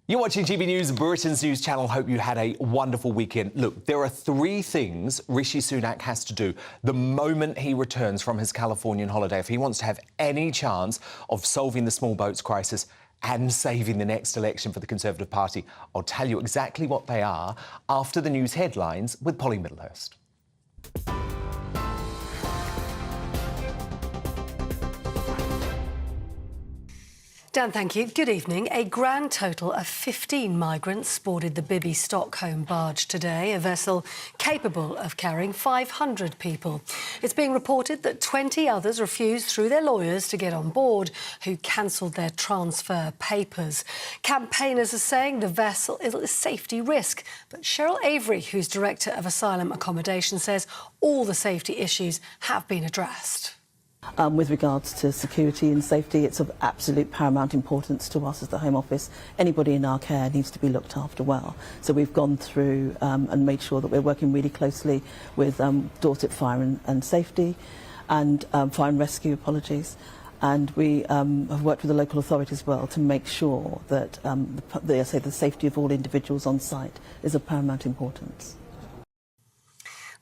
You're watching GB News, Britain's news channel. Hope you had a wonderful weekend. Look, there are 3 things Rishi Sunak has to do the moment he returns from his Californian holiday if he wants to have any chance of solving the small boats crisis and saving the next election for the Conservative Party. I'll tell you exactly what they are after the news headlines with Polly Middlehurst. Dan, thank you. Good evening. A grand total of 15 migrants boarded the Bibby Stockholm barge today, a vessel capable of carrying 500 people. It's being reported that 20 others refused through their lawyers to get on board, who cancelled their transfer papers. Campaigners are saying the vessel is a safety risk, but Cheryl Avery, who's Director of Asylum Accommodation, says all the safety issues have been addressed. With regards to security and safety, it's of absolute paramount importance to us as the Home Office. Anybody in our care needs to be looked after well. So we've gone through and made sure that we're working really closely with Dorset Fire and Safety and Fire and Rescue, and we have worked with the local authority as well to make sure that the safety of all individuals on site is of paramount importance.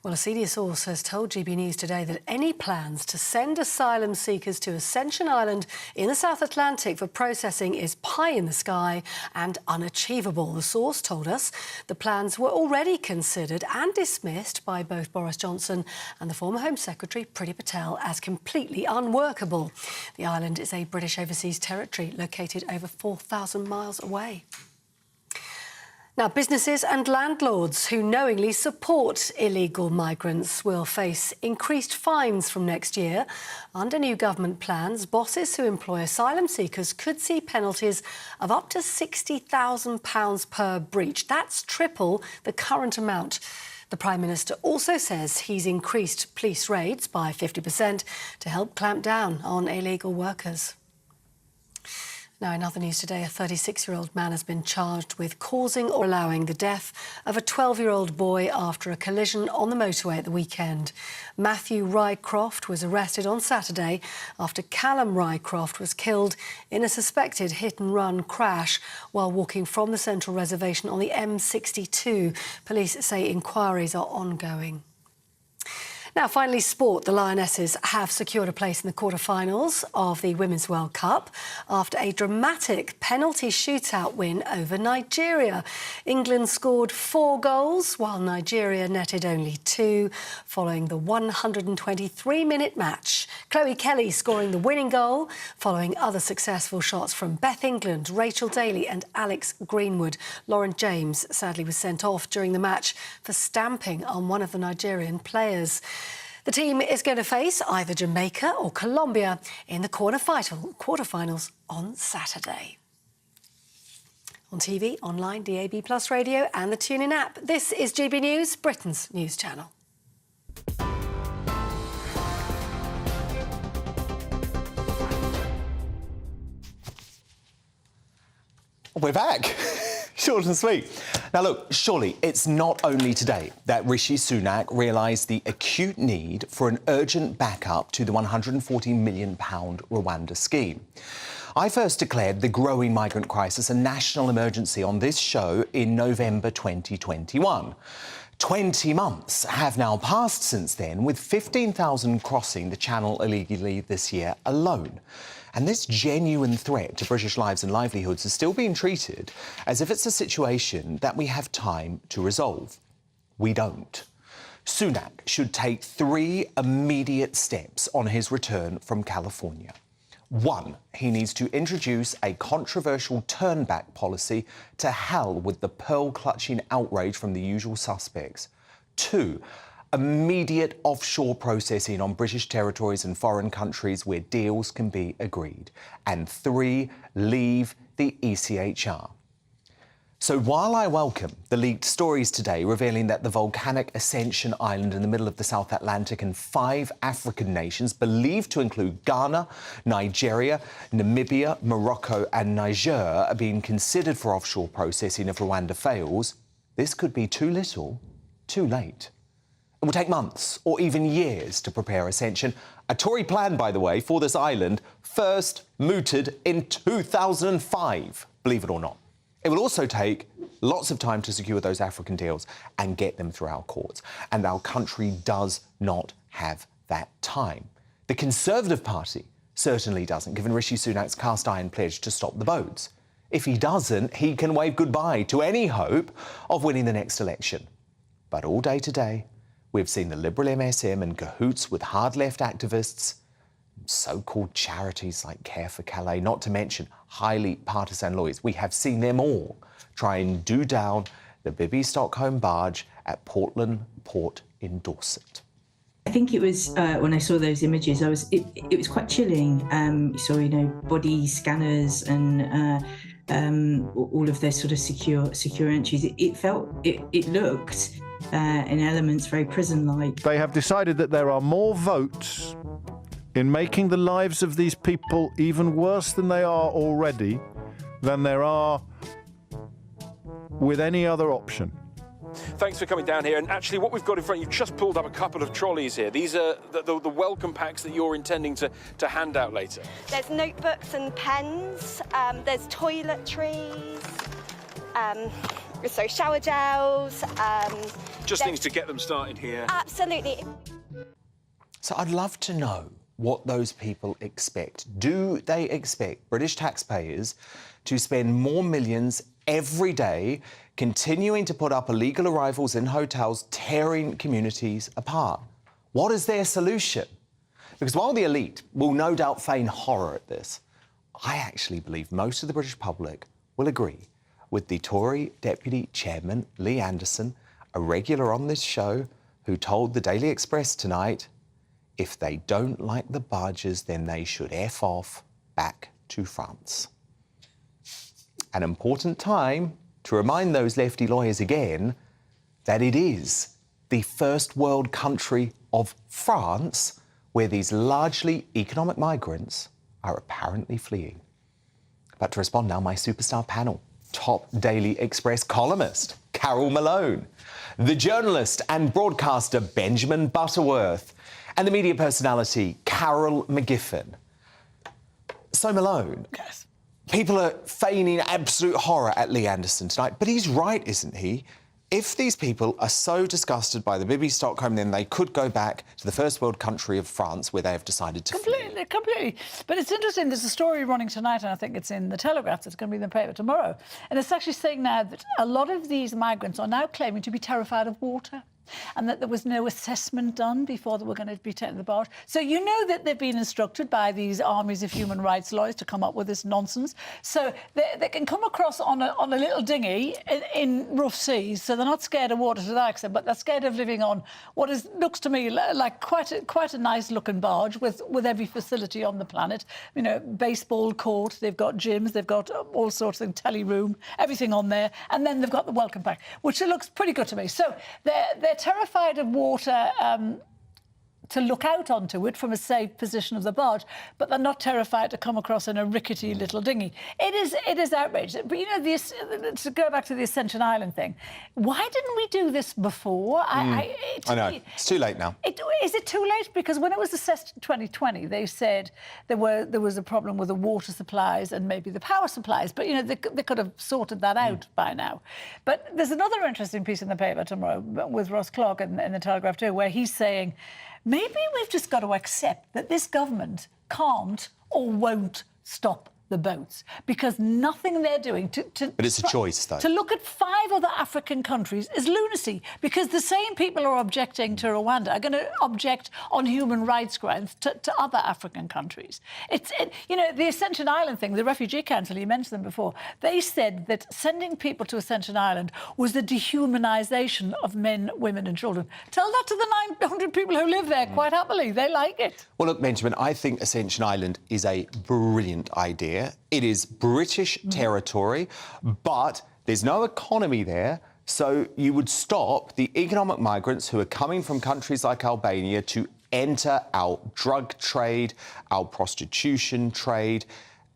Well, a senior source has told GB News today that any plans to send asylum seekers to Ascension Island in the South Atlantic for processing is pie in the sky and unachievable. The source told us the plans were already considered and dismissed by both Boris Johnson and the former Home Secretary, Priti Patel, as completely unworkable. The island is a British overseas territory located over 4,000 miles away. Now, businesses and landlords who knowingly support illegal migrants will face increased fines from next year. Under new government plans, bosses who employ asylum seekers could see penalties of up to £60,000 per breach. That's triple the current amount. The Prime Minister also says he's increased police raids by 50% to help clamp down on illegal workers. Now, in other news today, a 36-year-old man has been charged with causing or allowing the death of a 12-year-old boy after a collision on the motorway at the weekend. Matthew Rycroft was arrested on Saturday after Callum Rycroft was killed in a suspected hit-and-run crash while walking from the Central Reservation on the M62. Police say inquiries are ongoing. Now, finally, sport. The Lionesses have secured a place in the quarter-finals of the Women's World Cup after a dramatic penalty shootout win over Nigeria. England scored 4 goals, while Nigeria netted only 2, following the 123-minute match. Chloe Kelly scoring the winning goal, following other successful shots from Beth England, Rachel Daly and Alex Greenwood. Lauren James sadly was sent off during the match for stamping on one of the Nigerian players. The team is going to face either Jamaica or Colombia in the quarter-finals on Saturday. On TV, online, DAB+ radio and the TuneIn app. This is GB News, Britain's news channel. We're back. Short and sweet. Now, look, surely it's not only today that Rishi Sunak realised the acute need for an urgent backup to the £140 million Rwanda scheme. I first declared the growing migrant crisis a national emergency on this show in November 2021. 20 months have now passed since then, with 15,000 crossing the channel illegally this year alone. And this genuine threat to British lives and livelihoods is still being treated as if it's a situation that we have time to resolve. We don't. Sunak should take 3 immediate steps on his return from California. 1, he needs to introduce a controversial turn-back policy. To hell with the pearl-clutching outrage from the usual suspects. 2, immediate offshore processing on British territories and foreign countries where deals can be agreed. And 3, leave the ECHR. So while I welcome the leaked stories today revealing that the volcanic Ascension Island in the middle of the South Atlantic and 5 African nations believed to include Ghana, Nigeria, Namibia, Morocco and Niger are being considered for offshore processing if Rwanda fails, this could be too little, too late. It will take months or even years to prepare Ascension, a Tory plan, by the way, for this island, first mooted in 2005, believe it or not. It will also take lots of time to secure those African deals and get them through our courts. And our country does not have that time. The Conservative Party certainly doesn't, given Rishi Sunak's cast-iron pledge to stop the boats. If he doesn't, he can wave goodbye to any hope of winning the next election. But all day today, we've seen the Liberal MSM in cahoots with hard-left activists, so-called charities like Care for Calais, not to mention highly partisan lawyers. We have seen them all try and do down the Bibi Stockholm barge at Portland Port in Dorset. I think it was when I saw those images, it was quite chilling. You saw, body scanners and all of those sort of secure entries. It looked in elements very prison-like. They have decided that there are more votes in making the lives of these people even worse than they are already than there are with any other option. Thanks for coming down here. And actually, what we've got in front, you've just pulled up a couple of trolleys here. These are the welcome packs that you're intending to hand out later. There's notebooks and pens. There's toiletries. So shower gels. Just things to get them started here. Absolutely. So I'd love to know what those people expect. Do they expect British taxpayers to spend more millions every day continuing to put up illegal arrivals in hotels, tearing communities apart? What is their solution? Because while the elite will no doubt feign horror at this, I actually believe most of the British public will agree with the Tory Deputy Chairman, Lee Anderson, a regular on this show, who told the Daily Express tonight, if they don't like the barges, then they should F off back to France. An important time to remind those lefty lawyers again that it is the first world country of France where these largely economic migrants are apparently fleeing. But to respond now, my superstar panel. Top Daily Express columnist Carol Malone, the journalist and broadcaster Benjamin Butterworth, and the media personality Carol McGiffin. So Malone, yes. People are feigning absolute horror at Lee Anderson tonight, but he's right, isn't he? If these people are so disgusted by the Bibi Stockholm, then they could go back to the first world country of France, where they have decided to flee. Completely. But it's interesting, there's a story running tonight, and I think it's in the Telegraph, it's going to be in the paper tomorrow, and it's actually saying now that a lot of these migrants are now claiming to be terrified of water, and that there was no assessment done before they were going to be taken to the barge. So you know that they've been instructed by these armies of human rights lawyers to come up with this nonsense. So they can come across on a little dinghy in rough seas, so they're not scared of water to that extent, but they're scared of living on what looks to me like quite a nice-looking barge with every facility on the planet. Baseball court, they've got gyms, they've got all sorts of things, telly room, everything on there, and then they've got the welcome pack, which looks pretty good to me. So they're terrified of water to look out onto it from a safe position of the barge, but they're not terrified to come across in a rickety little dinghy. It is outrageous. But to go back to the Ascension Island thing, why didn't we do this before? I know. It's too late now. Is it too late? Because when it was assessed in 2020, they said there was a problem with the water supplies and maybe the power supplies, but they could have sorted that out by now. But there's another interesting piece in the paper tomorrow with Ross Clark in the Telegraph too, where he's saying, maybe we've just got to accept that this government can't or won't stop the boats, because nothing they're doing But it's a choice, though. To look at 5 other African countries is lunacy, because the same people who are objecting to Rwanda are going to object on human rights grounds to other African countries. The Ascension Island thing, the Refugee Council, you mentioned them before, they said that sending people to Ascension Island was the dehumanisation of men, women and children. Tell that to the 900 people who live there quite happily. They like it. Well, look, Benjamin, I think Ascension Island is a brilliant idea. It is British territory, but there's no economy there, so you would stop the economic migrants who are coming from countries like Albania to enter our drug trade, our prostitution trade,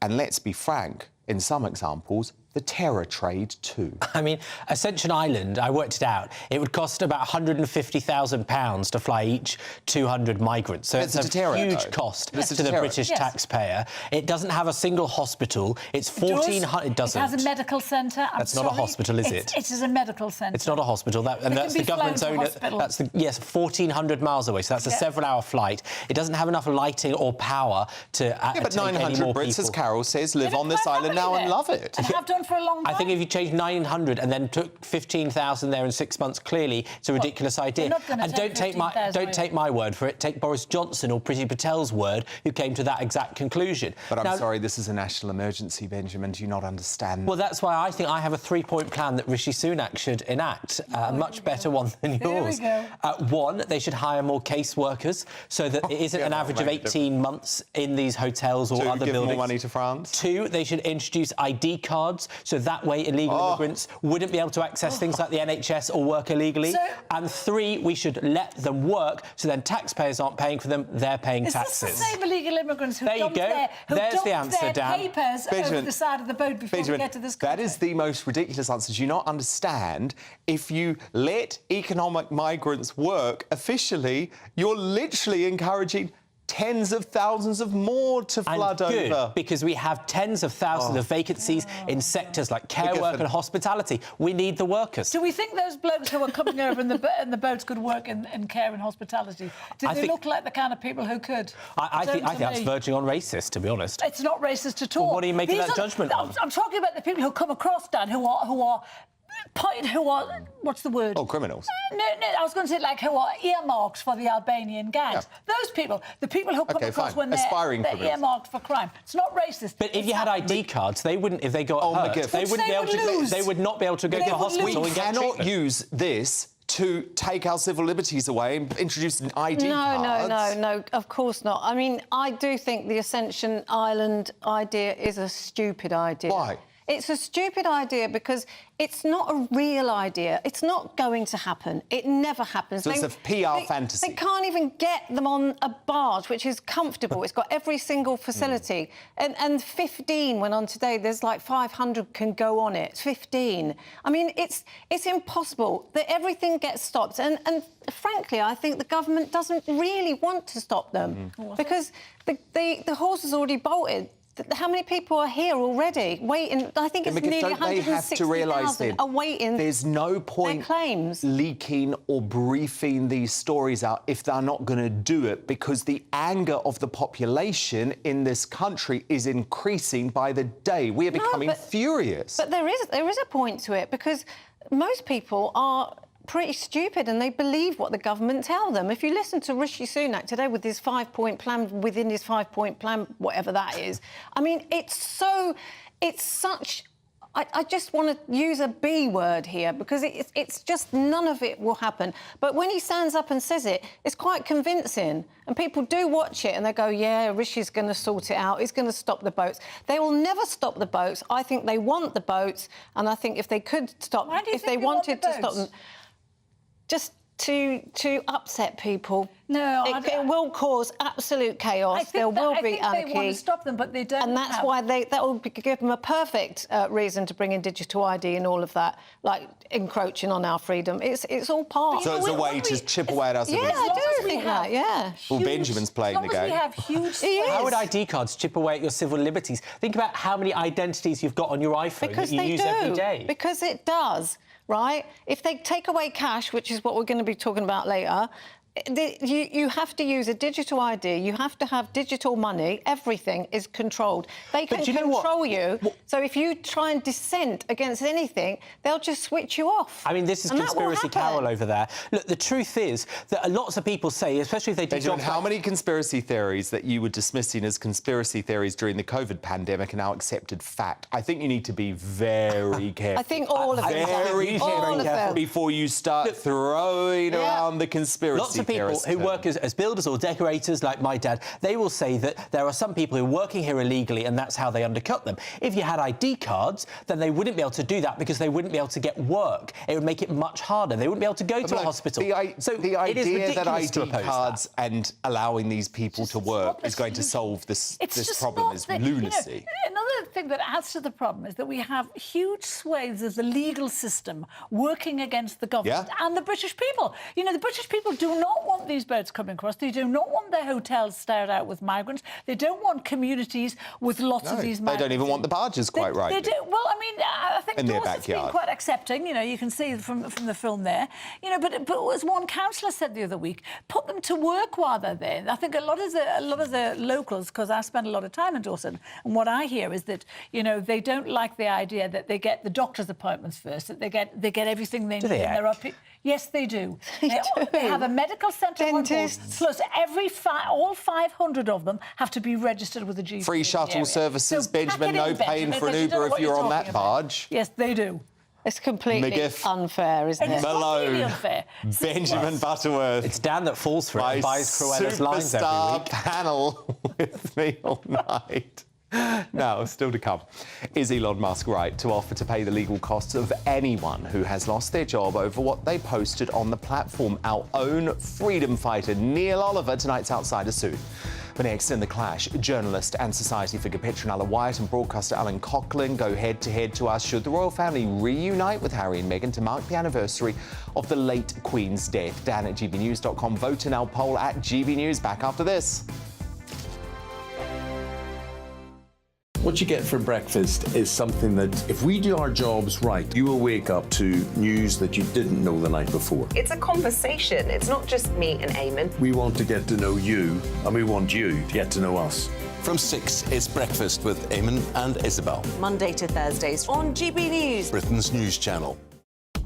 and let's be frank, in some examples, the terror trade too. I mean, Ascension Island, I worked it out, it would cost about £150,000 to fly each 200 migrants. So it's a huge cost to the British taxpayer. It doesn't have a single hospital. It's 1,400... It doesn't. It has a medical centre. That's not a hospital, is it? It is a medical centre. It's not a hospital. And that's the government's own... That's the, yes, 1,400 miles away, so that's a several-hour flight. It doesn't have enough lighting or power to but 900 Brits, as Carol says, live on this island now and love it. And have done for a long time. I think if you change 900 and then took 15,000 there in 6 months, clearly it's a ridiculous idea. And don't take my word for it. Take Boris Johnson or Priti Patel's word, who came to that exact conclusion. But I'm sorry, this is a national emergency, Benjamin. Do you not understand? Well, that's why I think I have a three-point plan that Rishi Sunak should enact, a much better one than yours. There we go. One, they should hire more caseworkers so that it isn't an average of 18 months in these hotels or other buildings. More money to France. Two, they should introduce ID cards so that way illegal immigrants wouldn't be able to access things like the NHS or work illegally. And three, we should let them work so then taxpayers aren't paying for them, they're paying taxes. Is this the same illegal immigrants who there you go. There's the answer, Dan. papers over the side of the boat before we get to this country? That is the most ridiculous answer. Do you not understand? If you let economic migrants work, officially, you're literally encouraging tens of thousands of more to flood over. Because we have tens of thousands of vacancies in sectors like care work and hospitality. We need the workers. Do we think those blokes who are coming over in the boats could work in care and hospitality? Do they look like the kind of people who could? I think that's verging on racist, to be honest. It's not racist at all. Well, what are you making that judgment on? I'm talking about the people who come across, Dan, who are what's the word? Oh, criminals. No, I was going to say, like, who are earmarked for the Albanian gangs. Yeah. Those people, the people who come across when they're earmarked for crime. It's not racist. But if you had ID cards, they wouldn't, if they got hurt, they wouldn't be able to. They would not be able to go to the hospital and get treatment. We cannot use this to take our civil liberties away and introduce an ID cards. No, of course not. I mean, I do think the Ascension Island idea is a stupid idea. Why? It's a stupid idea because it's not a real idea. It's not going to happen. It never happens. So it's a PR fantasy. They can't even get them on a barge, which is comfortable. It's got every single facility. And 15 went on today. There's like 500 can go on it. 15. I mean, it's impossible that everything gets stopped. And frankly, I think the government doesn't really want to stop them because the horse has already bolted. How many people are here already waiting? I think it's nearly 160,000 are waiting. There's no point leaking or briefing these stories out if they're not going to do it, because the anger of the population in this country is increasing by the day. We are becoming furious. But there is a point to it, because most people are pretty stupid and they believe what the government tell them. If you listen to Rishi Sunak today with his 5-point plan, within his 5-point plan, whatever that is, I mean, it's such... I just want to use a B word here, because it's just none of it will happen. But when he stands up and says it, it's quite convincing. And people do watch it and they go, yeah, Rishi's going to sort it out. He's going to stop the boats. They will never stop the boats. I think they want the boats. And I think if they could stop... If they wanted to stop them... Just to upset people. No, it will cause absolute chaos. There will be anarchy. They want to stop them, but they don't. And that's why that will give them a perfect reason to bring in digital ID and all of that, like encroaching on our freedom. It's all part. So it's a way to chip away at our civil liberties. Yeah, I do think that. Yeah. Well, Benjamin's playing the game. We have huge. How would ID cards chip away at your civil liberties? Think about how many identities you've got on your iPhone that you use every day. Because it does. Right? If they take away cash, which is what we're going to be talking about later, you have to use a digital ID. You have to have digital money. Everything is controlled. They can control you. So if you try and dissent against anything, they'll just switch you off. I mean, this is conspiracy Carol over there. Look, the truth is that lots of people say, especially if they do... Benjamin, how many conspiracy theories that you were dismissing as conspiracy theories during the COVID pandemic are now accepted fact? I think you need to be very careful. I think all of them. Very careful before you start throwing around the conspiracy to people who work as builders or decorators, like my dad. They will say that there are some people who are working here illegally and that's how they undercut them. If you had ID cards, then they wouldn't be able to do that because they wouldn't be able to get work. It would make it much harder. They wouldn't be able to go to a hospital. So the idea that ID cards and allowing these people to work is going to solve this problem is lunacy. Another thing that adds to the problem is that we have huge swathes of the legal system working against the government and the British people. You know, the British people do not want these boats coming across. They do not want their hotels stared out with migrants. They don't want communities with lots of these migrants. They don't even want the barges, quite right. They do. Well, I mean, I think in their Dorset's backyard. been quite accepting. You know, you can see from the film there. You know, but as one councillor said the other week, put them to work while they're there. I think a lot of the locals, because I spend a lot of time in Dorset, and what I hear is that, you know, they don't like the idea that they get the doctor's appointments first, that they get everything they need. They and they're up. Yes, they do. They have a medical centre on board, plus all 500 of them have to be registered with a GP. Free shuttle services, So Benjamin, no paying for an Uber if you're on that barge. Yes, they do. It's completely McGiff. unfair, isn't it? It's completely unfair. Benjamin Butterworth. It's Dan that falls for it and buys Cruella's lines every superstar week. panel with me all night. Now, still to come. Is Elon Musk right to offer to pay the legal costs of anyone who has lost their job over what they posted on the platform? Our own freedom fighter, Neil Oliver, tonight's Outsider soon. But next in The Clash, journalist and society figure Petronella Wyatt and broadcaster Alan Coughlin go head-to-head to ask should the royal family reunite with Harry and Meghan to mark the anniversary of the late Queen's death. Dan at GBNews.com. Vote in our poll at GB News. Back after this. What you get for breakfast is something that, if we do our jobs right, you will wake up to news that you didn't know the night before. It's a conversation. It's not just me and Eamon. We want to get to know you, and we want you to get to know us. From 6, it's Breakfast with Eamon and Isabel. Monday to Thursdays on GB News. Britain's news channel.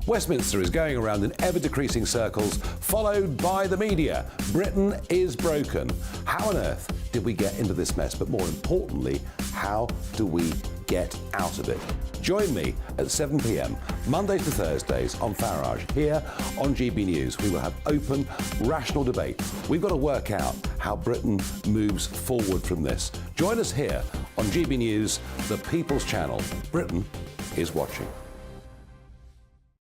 Westminster is going around in ever-decreasing circles, followed by the media. Britain is broken. How on earth did we get into this mess? But more importantly, how do we get out of it? Join me at 7 p.m, Monday to Thursdays on Farage, here on GB News. We will have open, rational debate. We've got to work out how Britain moves forward from this. Join us here on GB News, the People's Channel. Britain is watching.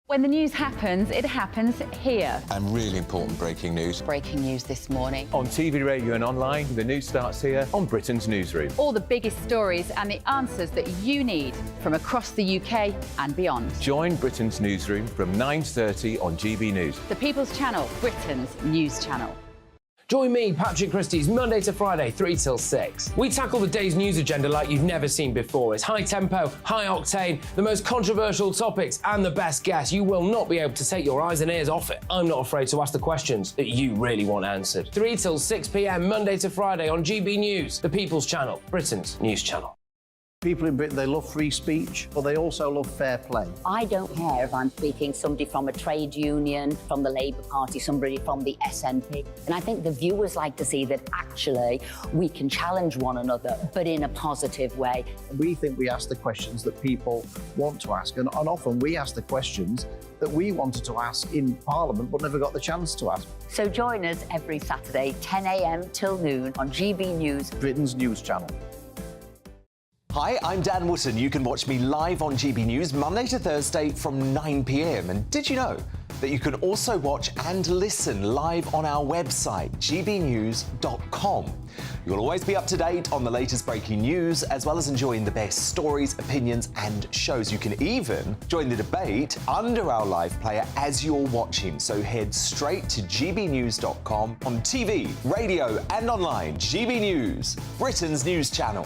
When the news happens, it happens here. And really important breaking news. Breaking news this morning. On TV, radio and online, the news starts here on Britain's Newsroom. All the biggest stories and the answers that you need from across the UK and beyond. Join Britain's Newsroom from 9:30 on GB News. The People's Channel, Britain's news channel. Join me, Patrick Christie's Monday to Friday, 3 till 6. We tackle the day's news agenda like you've never seen before. It's high tempo, high octane, the most controversial topics and the best guests. You will not be able to take your eyes and ears off it. I'm not afraid to ask the questions that you really want answered. 3 till 6 p.m, Monday to Friday on GB News, the People's Channel, Britain's news channel. People in Britain, they love free speech, but they also love fair play. I don't care if I'm speaking somebody from a trade union, from the Labour Party, somebody from the SNP. And I think the viewers like to see that actually we can challenge one another, but in a positive way. We think we ask the questions that people want to ask, and often we ask the questions that we wanted to ask in Parliament but never got the chance to ask. So join us every Saturday, 10 a.m. till noon on GB News, Britain's news channel. Hi, I'm Dan Wootton. You can watch me live on GB News Monday to Thursday from 9 p.m. And did you know that you can also watch and listen live on our website, gbnews.com. You'll always be up to date on the latest breaking news, as well as enjoying the best stories, opinions and shows. You can even join the debate under our live player as you're watching. So head straight to gbnews.com on TV, radio and online. GB News, Britain's news channel.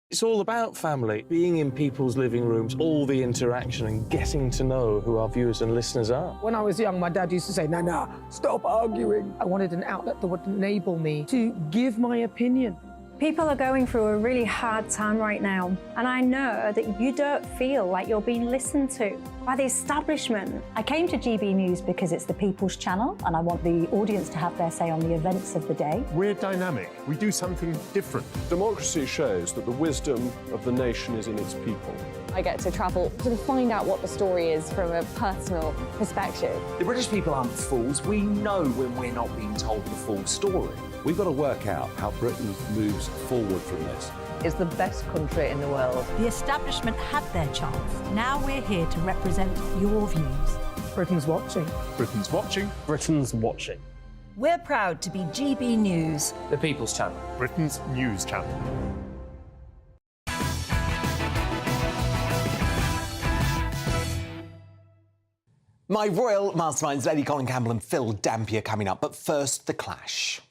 It's all about family, being in people's living rooms, all the interaction and getting to know who our viewers and listeners are. When I was young, my dad used to say, Nana, stop arguing. I wanted an outlet that would enable me to give my opinion. People are going through a really hard time right now, and I know that you don't feel like you're being listened to by the establishment. I came to GB News because it's the People's Channel, and I want the audience to have their say on the events of the day. We're dynamic. We do something different. Democracy shows that the wisdom of the nation is in its people. I get to travel to find out what the story is from a personal perspective. The British people aren't fools. We know when we're not being told the full story. We've got to work out how Britain moves forward from this. It's the best country in the world. The establishment had their chance. Now we're here to represent your views. Britain's watching. Britain's watching. Britain's watching. We're proud to be GB News, The People's Channel. Britain's news channel. My royal masterminds, Lady Colin Campbell and Phil Dampier, coming up. But first, the clash.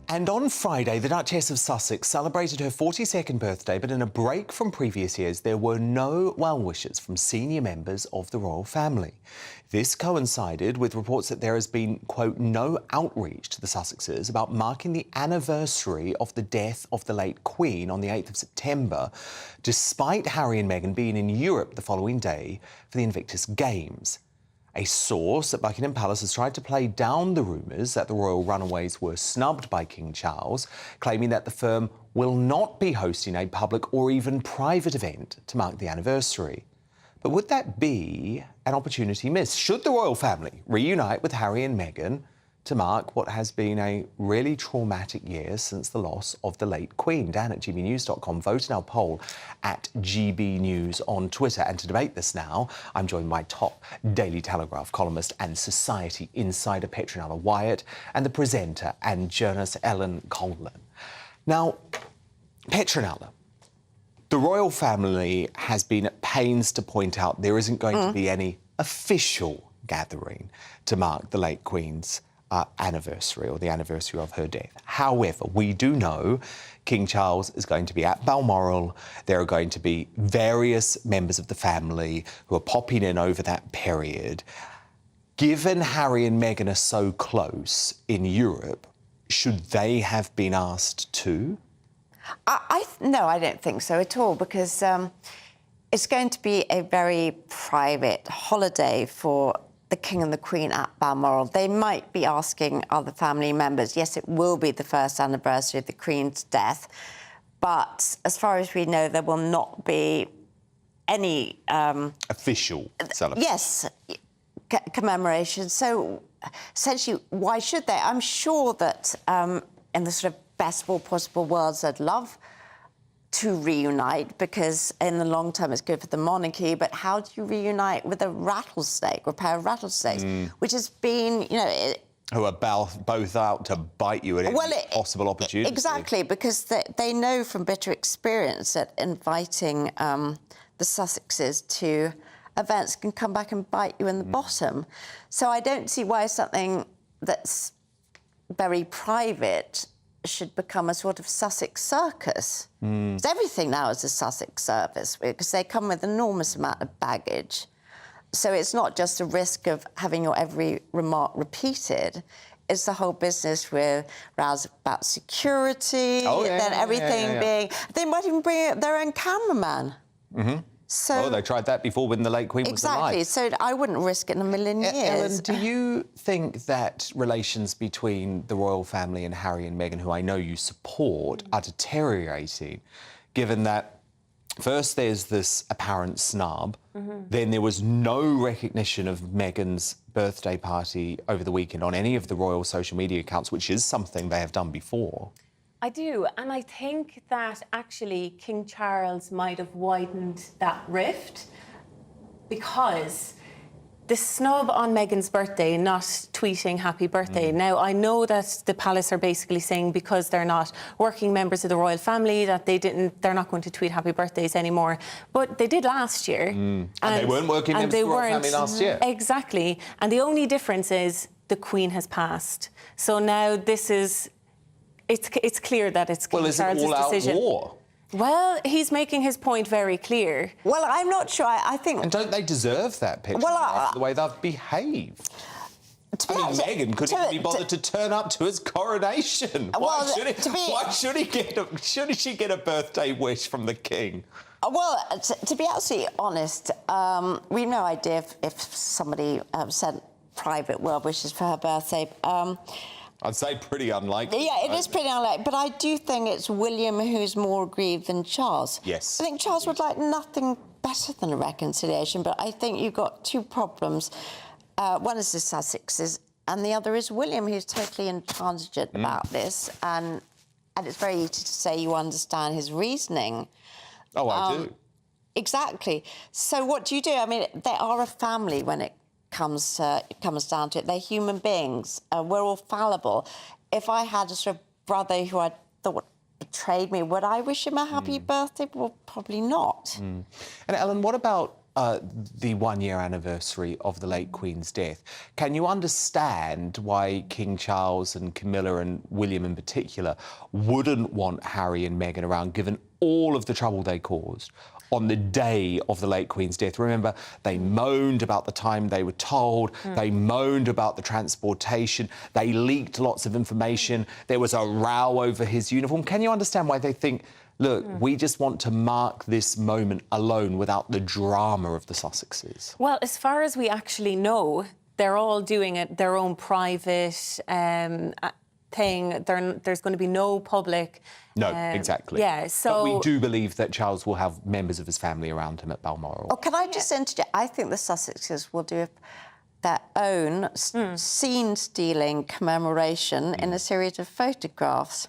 And on Friday, the Duchess of Sussex celebrated her 42nd birthday, but in a break from previous years, there were no well wishes from senior members of the royal family. This coincided with reports that there has been, quote, no outreach to the Sussexes about marking the anniversary of the death of the late Queen on the 8th of September, despite Harry and Meghan being in Europe the following day for the Invictus Games. A source at Buckingham Palace has tried to play down the rumours that the royal runaways were snubbed by King Charles, claiming that the firm will not be hosting a public or even private event to mark the anniversary. But would that be an opportunity missed? Should the royal family reunite with Harry and Meghan to mark what has been a really traumatic year since the loss of the late Queen? Dan at GBNews.com. Vote in our poll at GB News on Twitter. And to debate this now, I'm joined by top Daily Telegraph columnist and Society insider Petronella Wyatt and the presenter and journalist Ellen Conlon. Now, Petronella, the royal family has been at pains to point out there isn't going to be any official gathering to mark the late Queen's anniversary or the anniversary of her death. However, we do know King Charles is going to be at Balmoral. There are going to be various members of the family who are popping in over that period. Given Harry and Meghan are so close in Europe, should they have been asked too? No, I don't think so at all, because it's going to be a very private holiday for the King and the Queen at Balmoral. They might be asking other family members. Yes, it will be the first anniversary of the Queen's death, but as far as we know, there will not be any official celebration. Yes, commemoration. So essentially, why should they? I'm sure that in the sort of best of all possible worlds, they'd love to reunite, because in the long term it's good for the monarchy. But how do you reunite with a rattlesnake or a pair of rattlesnakes, which has been, you know, who are both out to bite you at any possible opportunity? Exactly, because they know from bitter experience that inviting the Sussexes to events can come back and bite you in the bottom. So I don't see why something that's very private should become a sort of Sussex circus. Because everything now is a Sussex service, because they come with an enormous amount of baggage. So it's not just a risk of having your every remark repeated. It's the whole business with rows about security, then everything being... They might even bring their own cameraman. So, they tried that before when the late Queen was alive. Exactly, so I wouldn't risk it in a million years. Ellen, do you think that relations between the royal family and Harry and Meghan, who I know you support, are deteriorating, given that first there's this apparent snub, then there was no recognition of Meghan's birthday party over the weekend on any of the royal social media accounts, which is something they have done before? I do, and I think that actually King Charles might have widened that rift, because the snub on Meghan's birthday, not tweeting happy birthday. Now, I know that the palace are basically saying because they're not working members of the royal family that they're not going to tweet happy birthdays anymore, but they did last year. And they weren't working members of the royal family last year. Exactly, and the only difference is the Queen has passed. So now this is... It's clear that it's King Charles's decision. War? Well, he's making his point very clear. Well, I'm not sure. I think... And don't they deserve that picture after the way they've behaved? Meghan couldn't even be bothered to turn up to his coronation. Why should she get a birthday wish from the King? Well, to be absolutely honest, we have no idea if somebody sent private well wishes for her birthday. I'd say pretty unlikely. Yeah, it is pretty unlikely, but I do think it's William who's more aggrieved than Charles. Yes. I think Charles would like nothing better than a reconciliation, but I think you've got two problems. One is the Sussexes, and the other is William, who's totally intransigent about this, and it's very easy to say you understand his reasoning. Oh, I do. Exactly. So what do you do? I mean, they are a family when it comes down to it. They're human beings. We're all fallible. If I had a sort of brother who I thought betrayed me, would I wish him a happy birthday? Well, probably not. And Ellen, what about the one-year anniversary of the late Queen's death? Can you understand why King Charles and Camilla and William in particular wouldn't want Harry and Meghan around, given all of the trouble they caused on the day of the late Queen's death? Remember, they moaned about the time they were told, they moaned about the transportation, they leaked lots of information, there was a row over his uniform. Can you understand why they think, look, we just want to mark this moment alone without the drama of the Sussexes? Well, as far as we actually know, they're all doing it their own private thing. There's going to be no public. No, exactly. Yeah, so... But we do believe that Charles will have members of his family around him at Balmoral. Oh, can I just interject? I think the Sussexes will do their own scene-stealing commemoration in a series of photographs.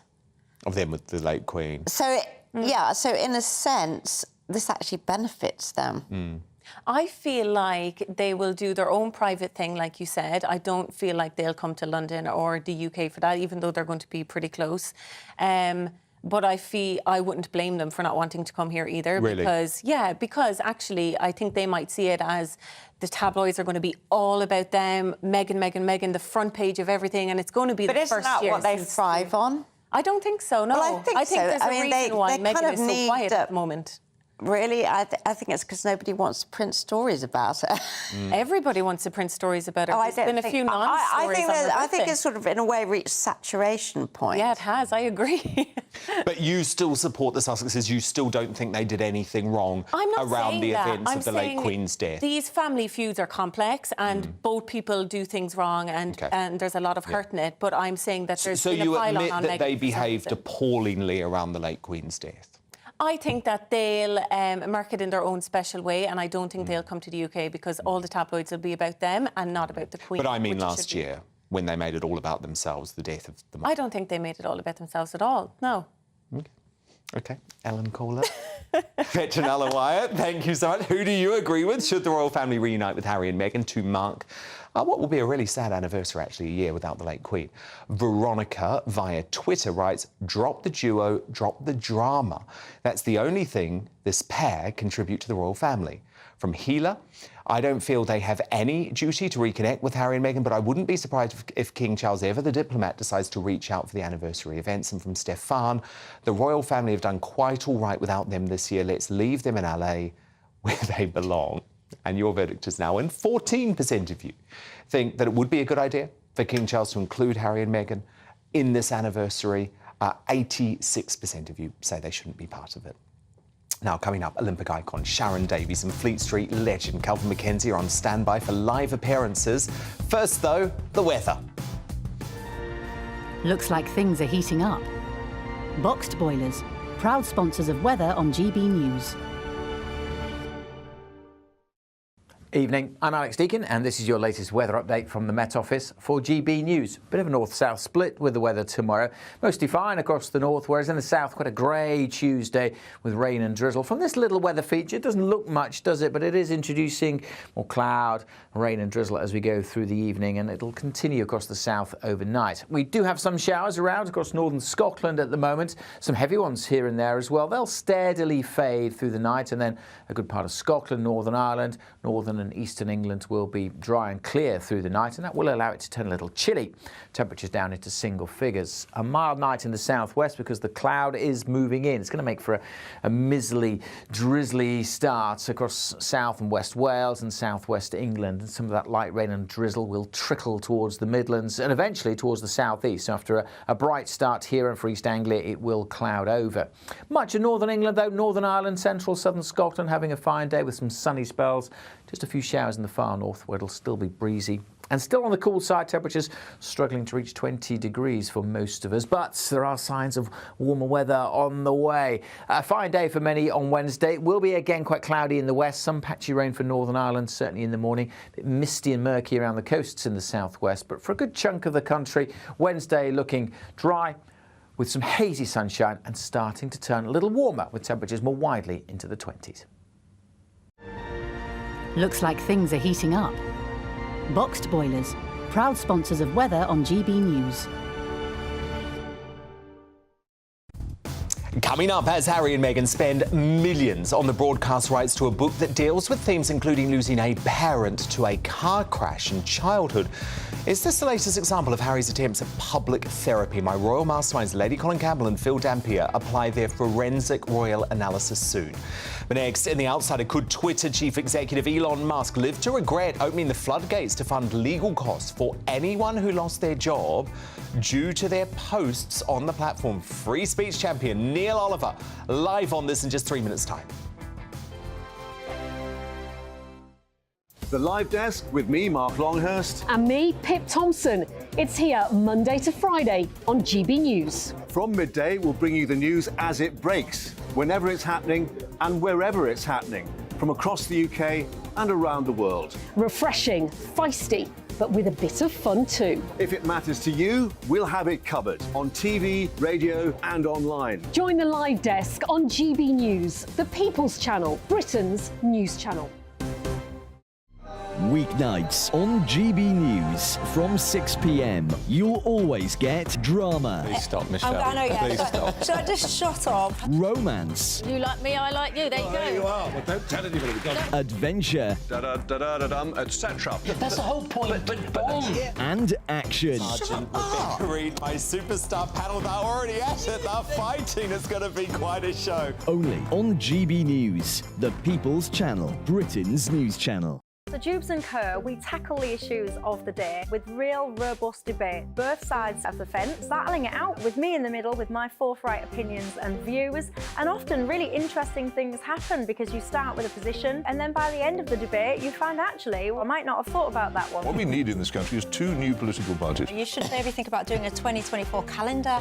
Of them with the late Queen. So, yeah, so in a sense, this actually benefits them. I feel like they will do their own private thing, like you said. I don't feel like they'll come to London or the UK for that, even though they're going to be pretty close. But I wouldn't blame them for not wanting to come here either. Really? Because actually, I think they might see it as the tabloids are going to be all about them. Meghan, the front page of everything, and it's going to be the first year. But isn't that what they thrive on? I don't think so, no. Well, I think so. there's a reason why Meghan is so quiet at the moment. Really? I think it's because nobody wants to print stories about her. Everybody wants to print stories about her. Oh, There's been a few non-stories I think it's sort of, in a way, reached saturation point. Yeah, it has. I agree. But you still support the Sussexes? You still don't think they did anything wrong around the events of the late Queen's death? These family feuds are complex, and both people do things wrong, and there's a lot of hurt in it. But I'm saying that there's been a pile-on on So you admit that they Meghan behaved appallingly around the late Queen's death? I think that they'll mark it in their own special way, and I don't think they'll come to the UK because all the tabloids will be about them and not about the Queen. But I mean last year, when they made it all about themselves, the death of the... I don't think they made it all about themselves at all, no. OK. Ellen Kohler. Petronella Wyatt, thank you so much. Who do you agree with? Should the royal family reunite with Harry and Meghan to mark what will be a really sad anniversary, actually, a year without the late Queen? Veronica, via Twitter, writes, drop the duo, drop the drama. That's the only thing this pair contribute to the royal family. From Healer, I don't feel they have any duty to reconnect with Harry and Meghan, but I wouldn't be surprised if King Charles, ever the diplomat, decides to reach out for the anniversary events. And from Stefan, the royal family have done quite all right without them this year. Let's leave them in LA where they belong. And your verdict is now in. 14% of you think that it would be a good idea for King Charles to include Harry and Meghan in this anniversary. 86% of you say they shouldn't be part of it. Now, coming up, Olympic icon Sharon Davies and Fleet Street legend Calvin McKenzie are on standby for live appearances. First, though, the weather. Looks like things are heating up. Boxed Boilers, proud sponsors of weather on GB News. Evening, I'm Alex Deakin and this is your latest weather update from the Met Office for GB News. Bit of a north-south split with the weather tomorrow. Mostly fine across the north, whereas in the south quite a grey Tuesday with rain and drizzle. From this little weather feature, it doesn't look much, does it? But it is introducing more cloud, rain and drizzle as we go through the evening, and it'll continue across the south overnight. We do have some showers around across northern Scotland at the moment. Some heavy ones here and there as well. They'll steadily fade through the night, and then a good part of Scotland, Northern Ireland, northern and eastern England will be dry and clear through the night, and that will allow it to turn a little chilly. Temperatures down into single figures. A mild night in the southwest because the cloud is moving in. It's going to make for a miserly, drizzly start across South and West Wales and southwest England. And some of that light rain and drizzle will trickle towards the Midlands and eventually towards the southeast. After a bright start here and for East Anglia, it will cloud over. Much of northern England, though, Northern Ireland, central southern Scotland having a fine day with some sunny spells. Just a few showers in the far north where it'll still be breezy. And still on the cool side, temperatures struggling to reach 20 degrees for most of us. But there are signs of warmer weather on the way. A fine day for many on Wednesday. It will be again quite cloudy in the west. Some patchy rain for Northern Ireland, certainly in the morning. A bit misty and murky around the coasts in the southwest. But for a good chunk of the country, Wednesday looking dry with some hazy sunshine and starting to turn a little warmer with temperatures more widely into the 20s. Looks like things are heating up. Boxed boilers, proud sponsors of weather on GB News. Coming up, as Harry and Meghan spend millions on the broadcast rights to a book that deals with themes including losing a parent to a car crash in childhood. Is this the latest example of Harry's attempts at public therapy? My royal masterminds, Lady Colin Campbell and Phil Dampier, apply their forensic royal analysis soon. But next, in The Outsider, could Twitter chief executive Elon Musk live to regret opening the floodgates to fund legal costs for anyone who lost their job due to their posts on the platform? Free speech champion Neil Oliver, live on this in just 3 minutes' time. The Live Desk with me, Mark Longhurst. And me, Pip Thompson. It's here Monday to Friday on GB News. From midday, we'll bring you the news as it breaks, whenever it's happening and wherever it's happening, from across the UK and around the world. Refreshing, feisty, but with a bit of fun too. If it matters to you, we'll have it covered on TV, radio and online. Join the Live Desk on GB News, the People's Channel, Britain's news channel. Weeknights on GB News from 6 p.m. You'll always get drama. Please stop, Michelle. I know, yeah. Please stop. Should I just shut up? Romance. You like me, I like you. There you go. There you are. Well, don't tell anybody. Adventure. Etc. That's the whole point. But And action. Sergeant Rebecca Reed, my superstar panel, they're already at it. They're fighting. It's going to be quite a show. Only on GB News, the People's Channel, Britain's news channel. So Jubes and Co, we tackle the issues of the day with real robust debate, both sides of the fence, battling it out with me in the middle with my forthright opinions and views. And often really interesting things happen because you start with a position and then by the end of the debate you find actually, well, I might not have thought about that one. What we need in this country is 2 new political parties. you should maybe think about doing a 2024 calendar.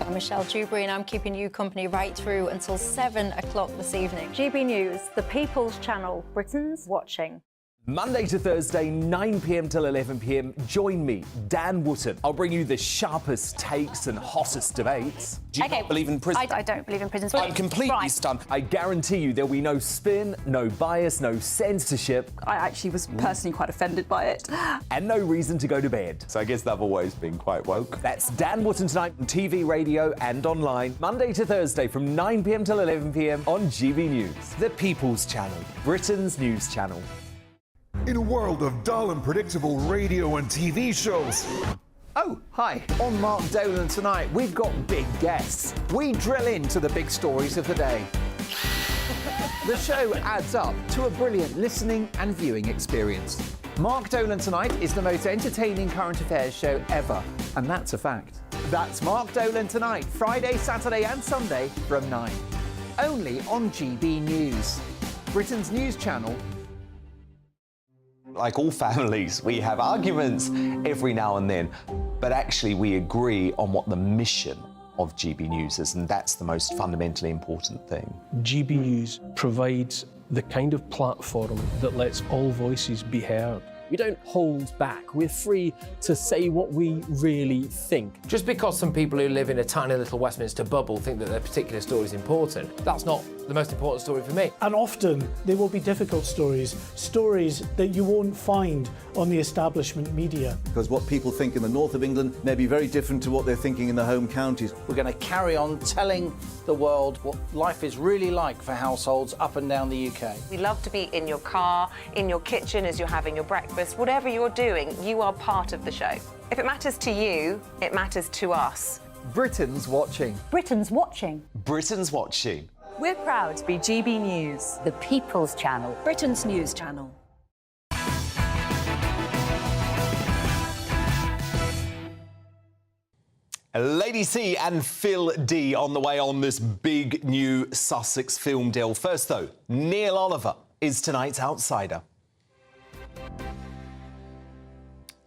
I'm Michelle Dewberry and I'm keeping you company right through until 7 o'clock this evening. GB News, the People's Channel, Britain's watching. Monday to Thursday, 9 p.m. till 11 p.m. Join me, Dan Wootton. I'll bring you the sharpest takes and hottest debates. Do you not believe in prisons? I don't believe in prisons. I'm completely stunned. I guarantee you there'll be no spin, no bias, no censorship. I actually was personally quite offended by it. And no reason to go to bed. So I guess they've always been quite woke. That's Dan Wootton tonight on TV, radio and online. Monday to Thursday from 9 p.m. till 11 p.m. on GB News. The People's Channel, Britain's news channel. In a world of dull and predictable radio and TV shows. Oh, hi. On Mark Dolan tonight, we've got big guests. We drill into the big stories of the day. The show adds up to a brilliant listening and viewing experience. Mark Dolan Tonight is the most entertaining current affairs show ever, and that's a fact. That's Mark Dolan Tonight, Friday, Saturday and Sunday from 9. Only on GB News, Britain's news channel. Like all families, we have arguments every now and then, but actually we agree on what the mission of GB News is, and that's the most fundamentally important thing. GB News provides the kind of platform that lets all voices be heard. We don't hold back. We're free to say what we really think. Just because some people who live in a tiny little Westminster bubble think that their particular story is important, that's not the most important story for me. And often there will be difficult stories, stories that you won't find on the establishment media. Because what people think in the north of England may be very different to what they're thinking in the home counties. We're going to carry on telling the world what life is really like for households up and down the UK. We love to be in your car, in your kitchen as you're having your breakfast. Whatever you're doing, you are part of the show. If it matters to you, it matters to us. Britain's watching. Britain's watching. Britain's watching. We're proud to be GB News, the People's Channel, Britain's news channel. Lady C and Phil D on the way on this big new Sussex film deal. First though, Neil Oliver is tonight's outsider.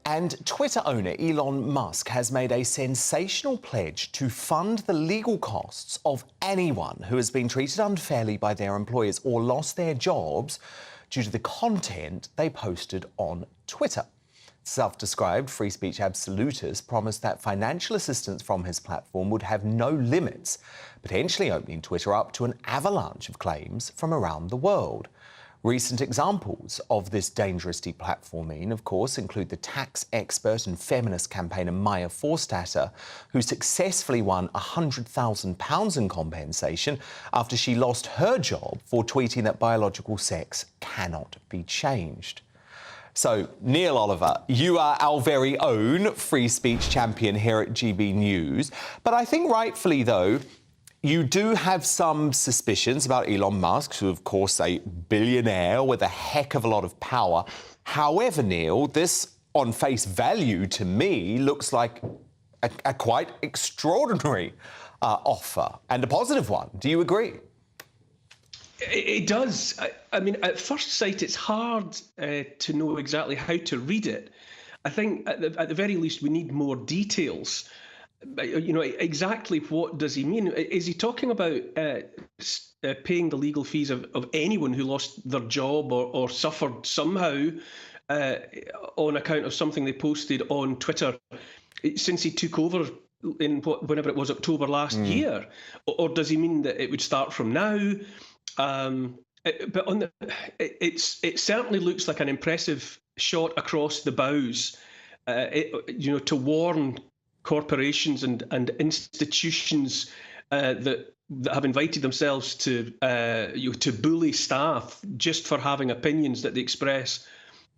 And Twitter owner Elon Musk has made a sensational pledge to fund the legal costs of anyone who has been treated unfairly by their employers or lost their jobs due to the content they posted on Twitter. Self-described free speech absolutist promised that financial assistance from his platform would have no limits, potentially opening Twitter up to an avalanche of claims from around the world. Recent examples of this dangerous deplatforming, of course, include the tax expert and feminist campaigner Maya Forstater, who successfully won £100,000 in compensation after she lost her job for tweeting that biological sex cannot be changed. So, Neil Oliver, you are our very own free speech champion here at GB News. But I think rightfully, though, you do have some suspicions about Elon Musk, who, of course, a billionaire with a heck of a lot of power. However, Neil, this, on face value, to me, looks like a quite extraordinary offer, and a positive one. Do you agree? It does. I mean, at first sight, it's hard to know exactly how to read it. I think, at the very least, we need more details. You know, exactly what does he mean? Is he talking about paying the legal fees of anyone who lost their job or suffered somehow on account of something they posted on Twitter since he took over in whenever it was, October last year? Or does he mean that it would start from now? But on it certainly looks like an impressive shot across the bows, you know, to warn corporations and institutions that have invited themselves to to bully staff just for having opinions that they express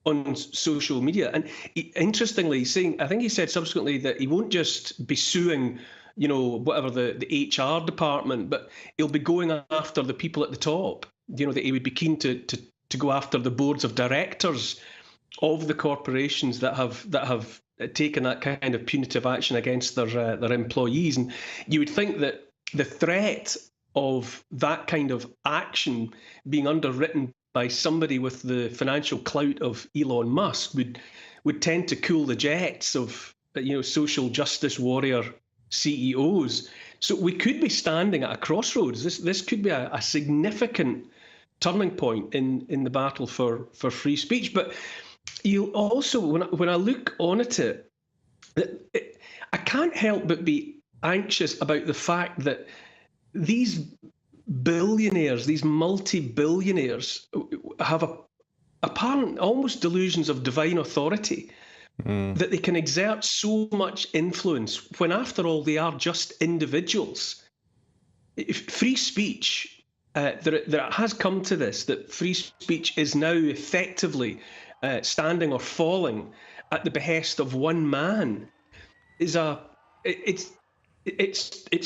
on social media. And interestingly, I think he said subsequently that he won't just be suing, you know, whatever the HR department, but he'll be going after the people at the top. You know, that he would be keen to go after the boards of directors of the corporations that have taken that kind of punitive action against their employees. And you would think that the threat of that kind of action being underwritten by somebody with the financial clout of Elon Musk would tend to cool the jets of, you know, social justice warrior CEOs. So we could be standing at a crossroads. This could be a significant turning point in the battle for free speech. But you also, when I look on at it, I can't help but be anxious about the fact that these billionaires, these multi-billionaires, have apparent almost delusions of divine authority, that they can exert so much influence when, after all, they are just individuals. Free speech, there has come to this, that free speech is now effectively standing or falling at the behest of one man, it's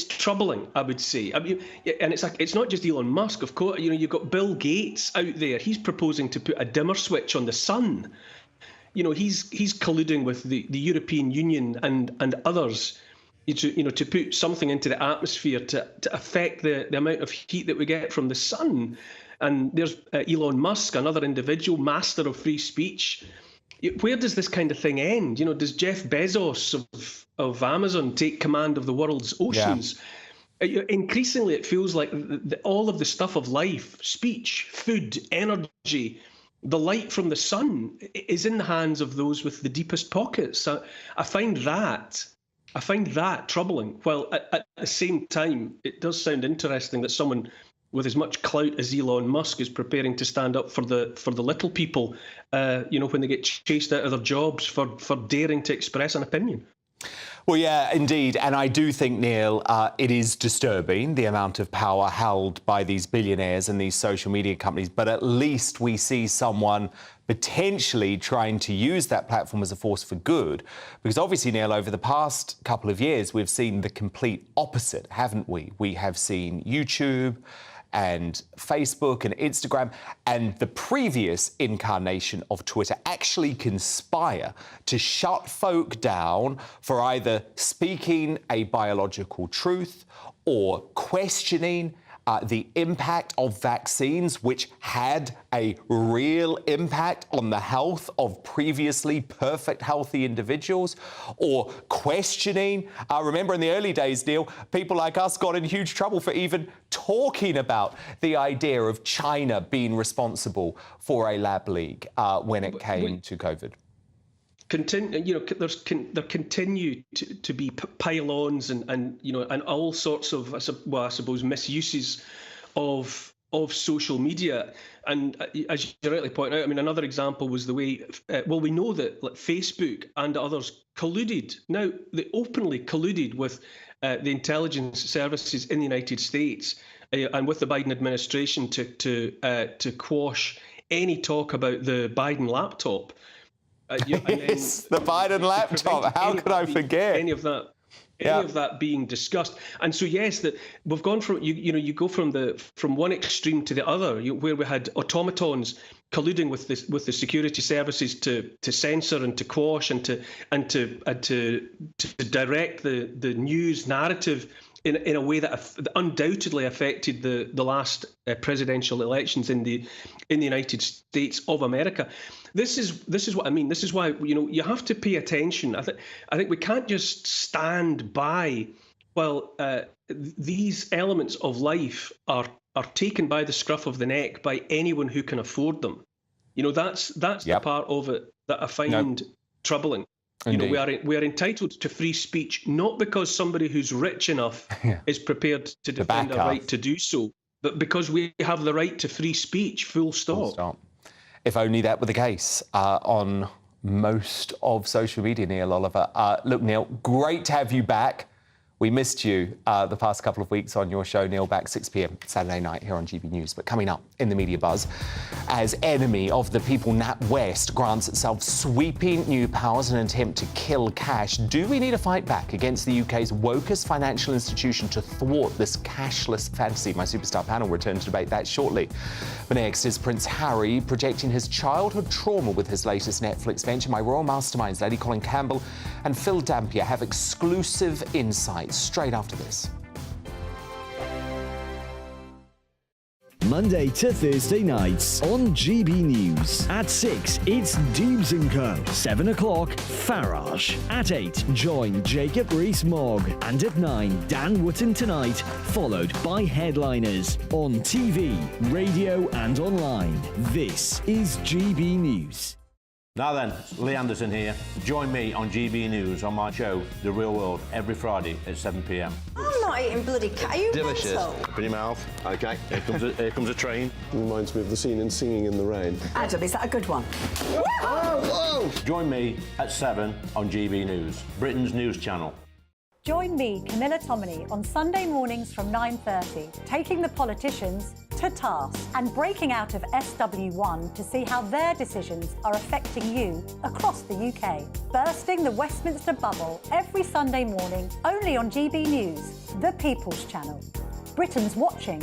troubling, I would say. I mean, and it's not just Elon Musk, of course. You know, you've got Bill Gates out there. He's proposing to put a dimmer switch on the sun. You know, he's colluding with the European Union and others, to put something into the atmosphere to affect the amount of heat that we get from the sun. And there's Elon Musk, another individual, master of free speech. Where does this kind of thing end? You know, does Jeff Bezos of Amazon take command of the world's oceans? Yeah. Increasingly, it feels like all of the stuff of life, speech, food, energy, the light from the sun is in the hands of those with the deepest pockets. I find that troubling. While at the same time, it does sound interesting that someone with as much clout as Elon Musk is preparing to stand up for the little people, when they get chased out of their jobs for daring to express an opinion. Well, yeah, indeed. And I do think, Neil, it is disturbing, the amount of power held by these billionaires and these social media companies. But at least we see someone potentially trying to use that platform as a force for good. Because obviously, Neil, over the past couple of years, we've seen the complete opposite, haven't we? We have seen YouTube and Facebook and Instagram and the previous incarnation of Twitter actually conspire to shut folk down for either speaking a biological truth or questioning the impact of vaccines, which had a real impact on the health of previously perfect healthy individuals, or questioning. Remember in the early days, Neil, people like us got in huge trouble for even talking about the idea of China being responsible for a lab leak when it came to COVID. There continue to be pile-ons and all sorts of, I suppose, misuses of social media. And as you rightly point out, I mean, another example was the way, we know that Facebook and others colluded. Now, they openly colluded with the intelligence services in the United States and with the Biden administration to quash any talk about the Biden laptop. Yes, the Biden laptop. How could I forget any of that? Of that being discussed, and so yes, that we've gone from you go from one extreme to the other, where we had automatons colluding with the security services to censor and to quash and to direct the news narrative in a way that undoubtedly affected the last presidential elections in the United States of America. This is what I mean. This is why you have to pay attention. I think we can't just stand by while these elements of life are taken by the scruff of the neck by anyone who can afford them. That's the part of it that I find troubling. We are entitled to free speech, not because somebody who's rich enough is prepared to defend our right to do so, but because we have the right to free speech, full stop. If only that were the case on most of social media, Neil Oliver. Look, Neil, great to have you back. We missed you the past couple of weeks on your show, Neil, back 6 p.m. Saturday night here on GB News. But coming up in the media buzz, as enemy of the people, NatWest grants itself sweeping new powers in an attempt to kill cash. Do we need to fight back against the UK's wokest financial institution to thwart this cashless fantasy? My superstar panel returns to debate that shortly. But next is Prince Harry projecting his childhood trauma with his latest Netflix venture. My royal masterminds, Lady Colin Campbell and Phil Dampier, have exclusive insights straight after this. Monday to Thursday nights on GB News. At 6, it's Dubes & Co. 7 o'clock, Farage. At 8, join Jacob Rees-Mogg. And at 9, Dan Wootton Tonight, followed by headliners on TV, radio and online. This is GB News. Now then, Lee Anderson here. Join me on GB News on my show, The Real World, every Friday at 7 p.m. I'm not eating bloody cat. Are you Delicious. mental? Open your mouth. OK, here comes a train. Reminds me of the scene in Singing in the Rain. Adam, is that a good one? Whoa! Join me at 7 on GB News, Britain's news channel. Join me, Camilla Tominey, on Sunday mornings from 9:30, taking the politicians to task and breaking out of SW1 to see how their decisions are affecting you across the UK. Bursting the Westminster bubble every Sunday morning, only on GB News, the People's Channel. Britain's watching.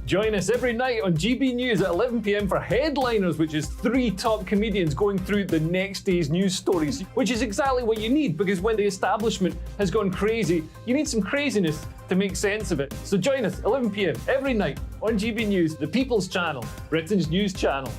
Join us every night on GB News at 11 p.m. for Headliners, which is 3 top comedians going through the next day's news stories, which is exactly what you need, because when the establishment has gone crazy, you need some craziness to make sense of it. So join us 11 p.m. every night on GB News, the People's Channel, Britain's news channel.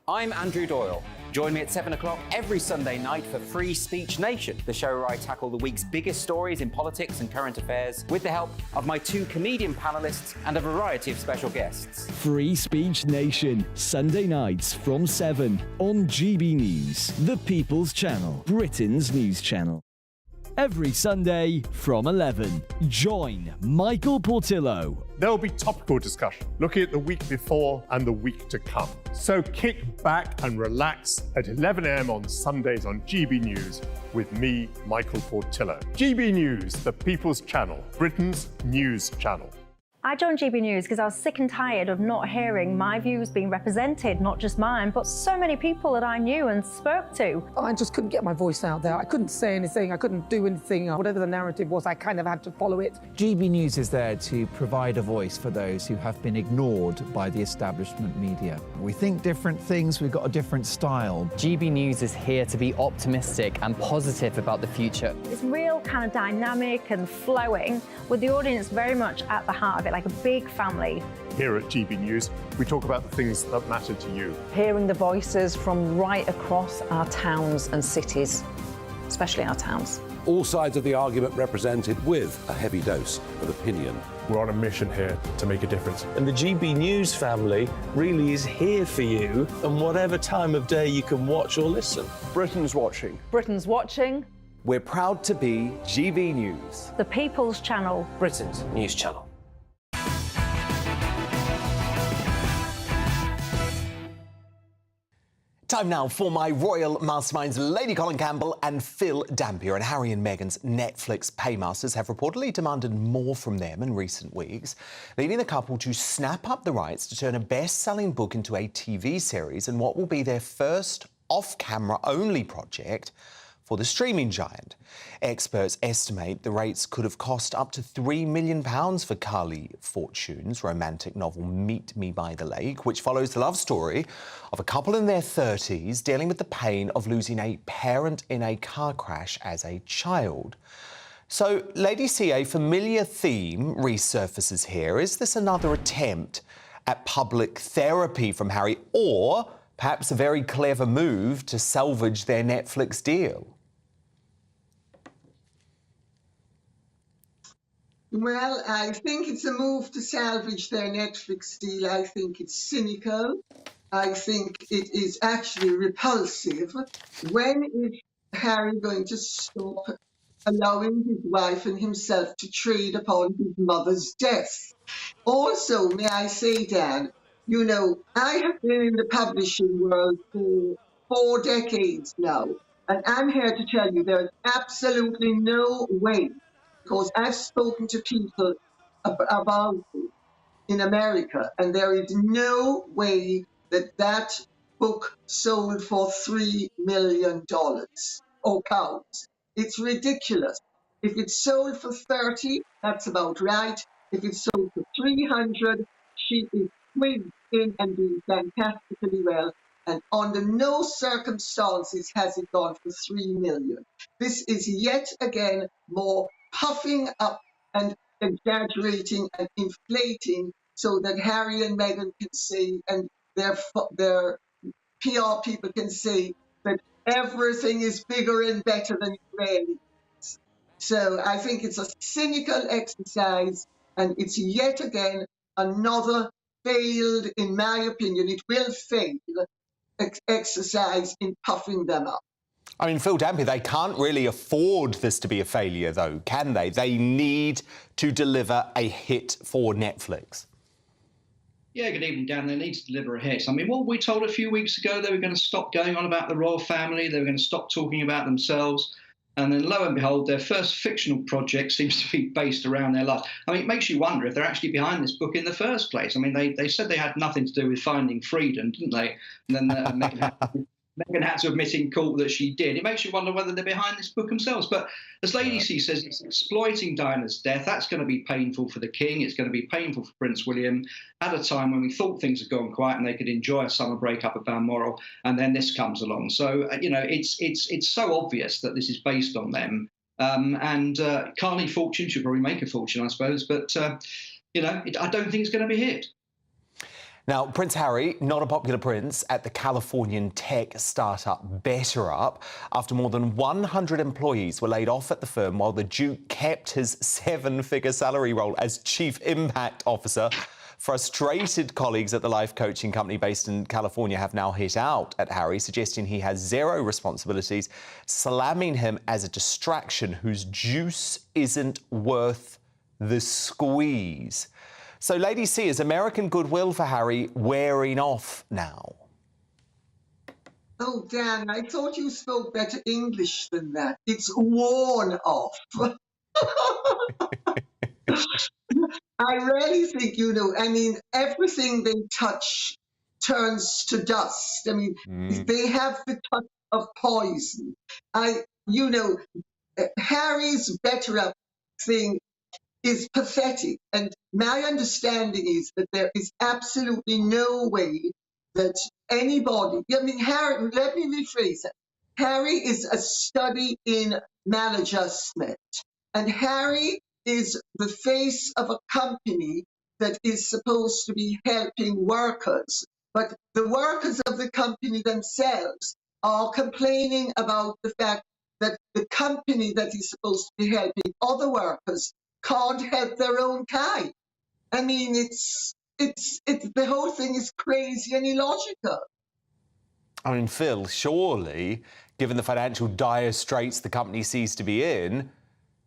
I'm Andrew Doyle. Join me at 7 o'clock every Sunday night for Free Speech Nation, the show where I tackle the week's biggest stories in politics and current affairs with the help of my 2 comedian panellists and a variety of special guests. Free Speech Nation, Sunday nights from 7 on GB News, the People's Channel, Britain's news channel. Every Sunday from 11, join Michael Portillo. There'll be topical discussion, looking at the week before and the week to come. So kick back and relax at 11 a.m. on Sundays on GB News with me, Michael Portillo. GB News, the People's Channel, Britain's news channel. I joined GB News because I was sick and tired of not hearing my views being represented, not just mine, but so many people that I knew and spoke to. I just couldn't get my voice out there. I couldn't say anything. I couldn't do anything. Whatever the narrative was, I kind of had to follow it. GB News is there to provide a voice for those who have been ignored by the establishment media. We think different things, we've got a different style. GB News is here to be optimistic and positive about the future. It's real kind of dynamic and flowing, with the audience very much at the heart of it, like a big family. Here at GB News, we talk about the things that matter to you. Hearing the voices from right across our towns and cities, especially our towns. All sides of the argument represented with a heavy dose of opinion. We're on a mission here to make a difference. And the GB News family really is here for you, and whatever time of day you can watch or listen. Britain's watching. Britain's watching. We're proud to be GB News. The People's Channel. Britain's news channel. Time now for my royal masterminds, Lady Colin Campbell and Phil Dampier. And Harry and Meghan's Netflix paymasters have reportedly demanded more from them in recent weeks, leading the couple to snap up the rights to turn a best-selling book into a TV series and what will be their first off-camera only project for the streaming giant. Experts estimate the rates could have cost up to £3 million for Carly Fortune's romantic novel Meet Me by the Lake, which follows the love story of a couple in their 30s dealing with the pain of losing a parent in a car crash as a child. So, Lady C, a familiar theme resurfaces here. Is this another attempt at public therapy from Harry, or perhaps a very clever move to salvage their Netflix deal? Well, I think it's a move to salvage their Netflix deal. I think it's cynical. I think it is actually repulsive. When is Harry going to stop allowing his wife and himself to trade upon his mother's death? Also, may I say, Dan, you know, I have been in the publishing world for 4 decades now, and I'm here to tell you there's absolutely no way, because I've spoken to people about it in America, and there is no way that that book sold for $3 million or pounds. It's ridiculous. If it's sold for 30, that's about right. If it's sold for 300, she is swinging in and doing fantastically well. And under no circumstances has it gone for 3 million. This is yet again more puffing up and exaggerating and inflating so that Harry and Meghan can say, and their PR people can say, that everything is bigger and better than it really is. So I think it's a cynical exercise, and it's yet again another failed, in my opinion, it will fail, exercise in puffing them up. I mean, Phil Dampier, they can't really afford this to be a failure, though, can they? They need to deliver a hit for Netflix. Yeah, good evening, Dan. They need to deliver a hit. I mean, what we told a few weeks ago, they were going to stop going on about the royal family, they were going to stop talking about themselves, and then lo and behold, their first fictional project seems to be based around their life. I mean, it makes you wonder if they're actually behind this book in the first place. I mean, they said they had nothing to do with finding freedom, didn't they? And then Meghan had to admit in court that she did. It makes you wonder whether they're behind this book themselves. But as Lady C says, it's exploiting Diana's death. That's going to be painful for the King. It's going to be painful for Prince William at a time when we thought things had gone quiet and they could enjoy a summer break up at Balmoral, and then this comes along. So, you know, it's so obvious that this is based on them. Carly Fortune should probably make a fortune, I suppose. But, you know, I don't think it's going to be a hit. Now, Prince Harry, not a popular prince at the Californian tech startup BetterUp, after more than 100 employees were laid off at the firm while the Duke kept his 7-figure salary role as Chief Impact Officer. Frustrated colleagues at the life coaching company based in California have now hit out at Harry, suggesting he has zero responsibilities, slamming him as a distraction whose juice isn't worth the squeeze. So, Lady C, is American goodwill for Harry wearing off now? Oh, Dan, I thought you spoke better English than that. It's worn off. I really think, I mean, everything they touch turns to dust. I mean, they have the touch of poison. Harry's better up thing is pathetic. And my understanding is that there is absolutely no way that anybody, Harry, let me rephrase that. Harry is a study in maladjustment. And Harry is the face of a company that is supposed to be helping workers. But the workers of the company themselves are complaining about the fact that the company that is supposed to be helping other workers can't help their own kind. I mean, it's the whole thing is crazy and illogical. I mean, Phil, surely, given the financial dire straits the company seems to be in,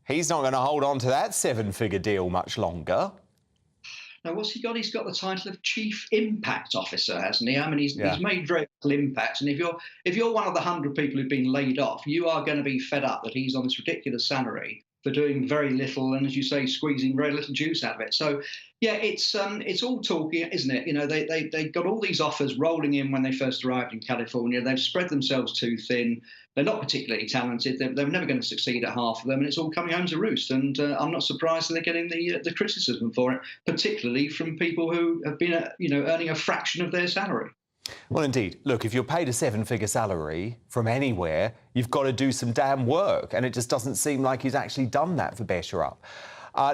he's not going to hold on to that seven-figure deal much longer. Now, what's he got? He's got the title of Chief Impact Officer, hasn't he? I mean, he's made very little impact. And if you're one of the 100 people who've been laid off, you are going to be fed up that he's on this ridiculous salary for doing very little and, as you say, squeezing very little juice out of it. So, yeah, it's all talking, isn't it? They got all these offers rolling in when they first arrived in California. They've spread themselves too thin. They're not particularly talented. They're never going to succeed at half of them, and it's all coming home to roost. And I'm not surprised that they're getting the criticism for it, particularly from people who have been, earning a fraction of their salary. Well, indeed. Look, if you're paid a seven-figure salary from anywhere, you've got to do some damn work, and it just doesn't seem like he's actually done that for Better Up.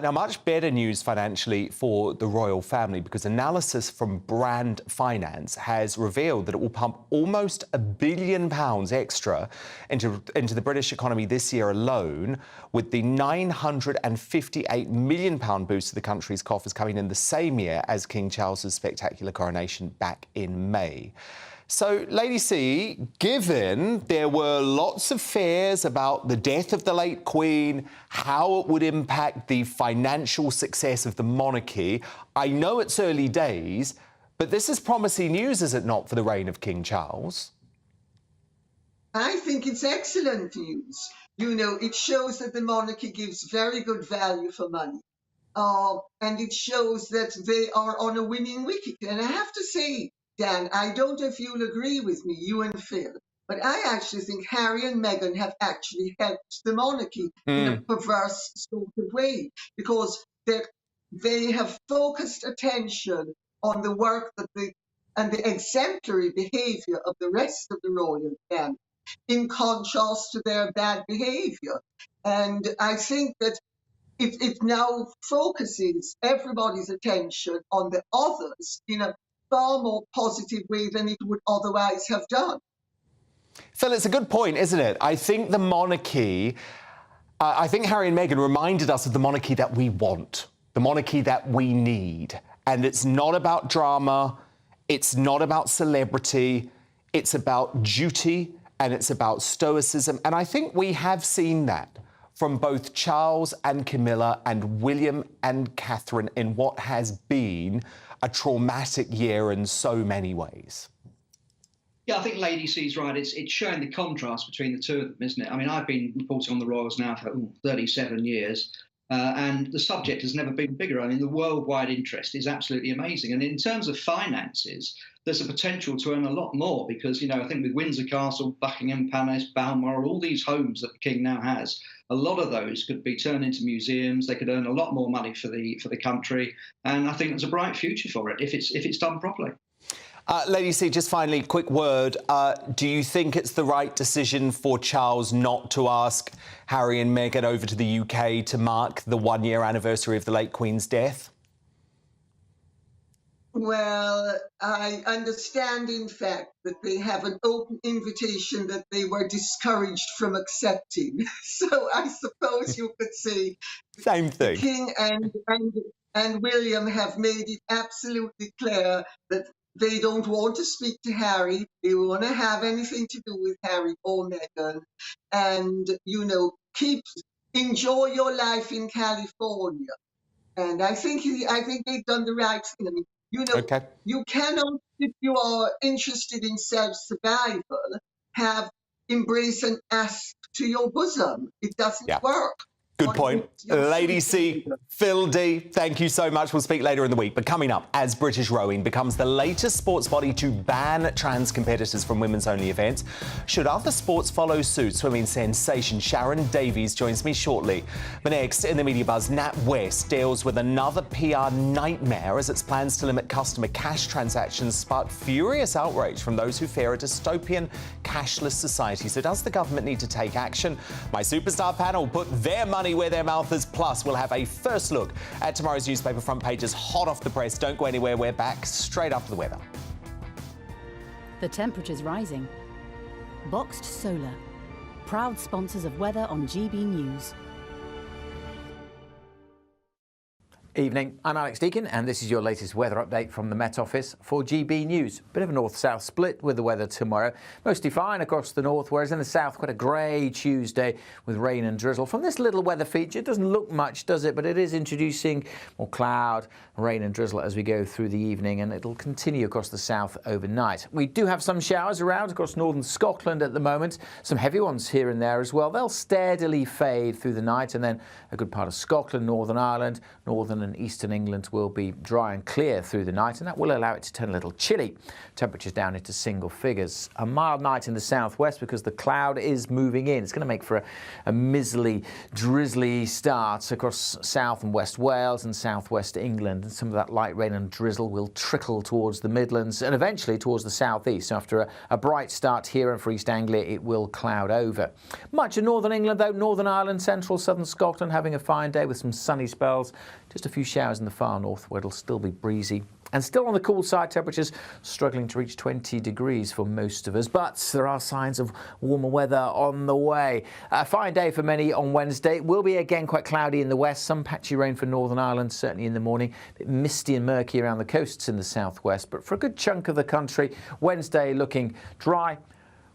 Now, much better news financially for the royal family, because analysis from Brand Finance has revealed that it will pump almost £1 billion extra into the British economy this year alone, with the £958 million boost to the country's coffers coming in the same year as King Charles's spectacular coronation back in May. So, Lady C, given there were lots of fears about the death of the late Queen, how it would impact the financial success of the monarchy, I know it's early days, but this is promising news, is it not, for the reign of King Charles? I think it's excellent news. It shows that the monarchy gives very good value for money. And it shows that they are on a winning wicket. And I have to say, Dan, I don't know if you'll agree with me, you and Phil, but I actually think Harry and Meghan have actually helped the monarchy in a perverse sort of way, because they have focused attention on the work and the exemplary behaviour of the rest of the royal family, in contrast to their bad behaviour. And I think that it now focuses everybody's attention on the others in a far more positive way than it would otherwise have done. Phil, it's a good point, isn't it? I think the monarchy, I think Harry and Meghan reminded us of the monarchy that we want, the monarchy that we need. And it's not about drama, it's not about celebrity, it's about duty and it's about stoicism. And I think we have seen that from both Charles and Camilla and William and Catherine in what has been a traumatic year in so many ways. Yeah, I think Lady C's right. It's showing the contrast between the two of them, isn't it? I mean, I've been reporting on the royals now for 37 years, and the subject has never been bigger. I mean, the worldwide interest is absolutely amazing. And in terms of finances, there's a potential to earn a lot more because, I think with Windsor Castle, Buckingham Palace, Balmoral, all these homes that the King now has, a lot of those could be turned into museums. They could earn a lot more money for the country. And I think there's a bright future for it if it's done properly. Lady C, just finally, quick word. Do you think it's the right decision for Charles not to ask Harry and Meghan over to the UK to mark the one-year anniversary of the late Queen's death? Well, I understand, in fact, that they have an open invitation that they were discouraged from accepting. So I suppose you could say same thing. The King and William have made it absolutely clear that they don't want to speak to Harry. They want to have anything to do with Harry or Meghan. And, enjoy your life in California. And I think they've done the right thing. I mean, you cannot, if you are interested in self-survival, embrace an asp to your bosom. It doesn't work. Good point. Lady C, Phil D, thank you so much. We'll speak later in the week. But coming up, as British Rowing becomes the latest sports body to ban trans competitors from women's-only events, should other sports follow suit? Swimming sensation Sharon Davies joins me shortly. But next, in the media buzz, NatWest deals with another PR nightmare as its plans to limit customer cash transactions spark furious outrage from those who fear a dystopian cashless society. So does the government need to take action? My superstar panel put their money where their mouth is. Plus, we'll have a first look at tomorrow's newspaper front pages hot off the press. Don't go anywhere. We're back straight after the weather. The temperature's rising. Boxed Solar, proud sponsors of weather on GB News. Evening, I'm Alex Deakin and this is your latest weather update from the Met Office for GB News. Bit of a north-south split with the weather tomorrow. Mostly fine across the north, whereas in the south quite a grey Tuesday with rain and drizzle. From this little weather feature, it doesn't look much, does it? But it is introducing more cloud, rain and drizzle as we go through the evening, and it'll continue across the south overnight. We do have some showers around across northern Scotland at the moment. Some heavy ones here and there as well. They'll steadily fade through the night, and then a good part of Scotland, Northern Ireland, northern and eastern England will be dry and clear through the night, and that will allow it to turn a little chilly. Temperatures down into single figures. A mild night in the southwest because the cloud is moving in. It's going to make for a miserly, drizzly start across south and west Wales and southwest England. And some of that light rain and drizzle will trickle towards the Midlands and eventually towards the southeast. So after a bright start here and for East Anglia, it will cloud over. Much of northern England, though, Northern Ireland, central southern Scotland having a fine day with some sunny spells. Just a few showers in the far north where it'll still be breezy. And still on the cool side, temperatures struggling to reach 20 degrees for most of us. But there are signs of warmer weather on the way. A fine day for many on Wednesday. It will be again quite cloudy in the west. Some patchy rain for Northern Ireland, certainly in the morning. A bit misty and murky around the coasts in the southwest. But for a good chunk of the country, Wednesday looking dry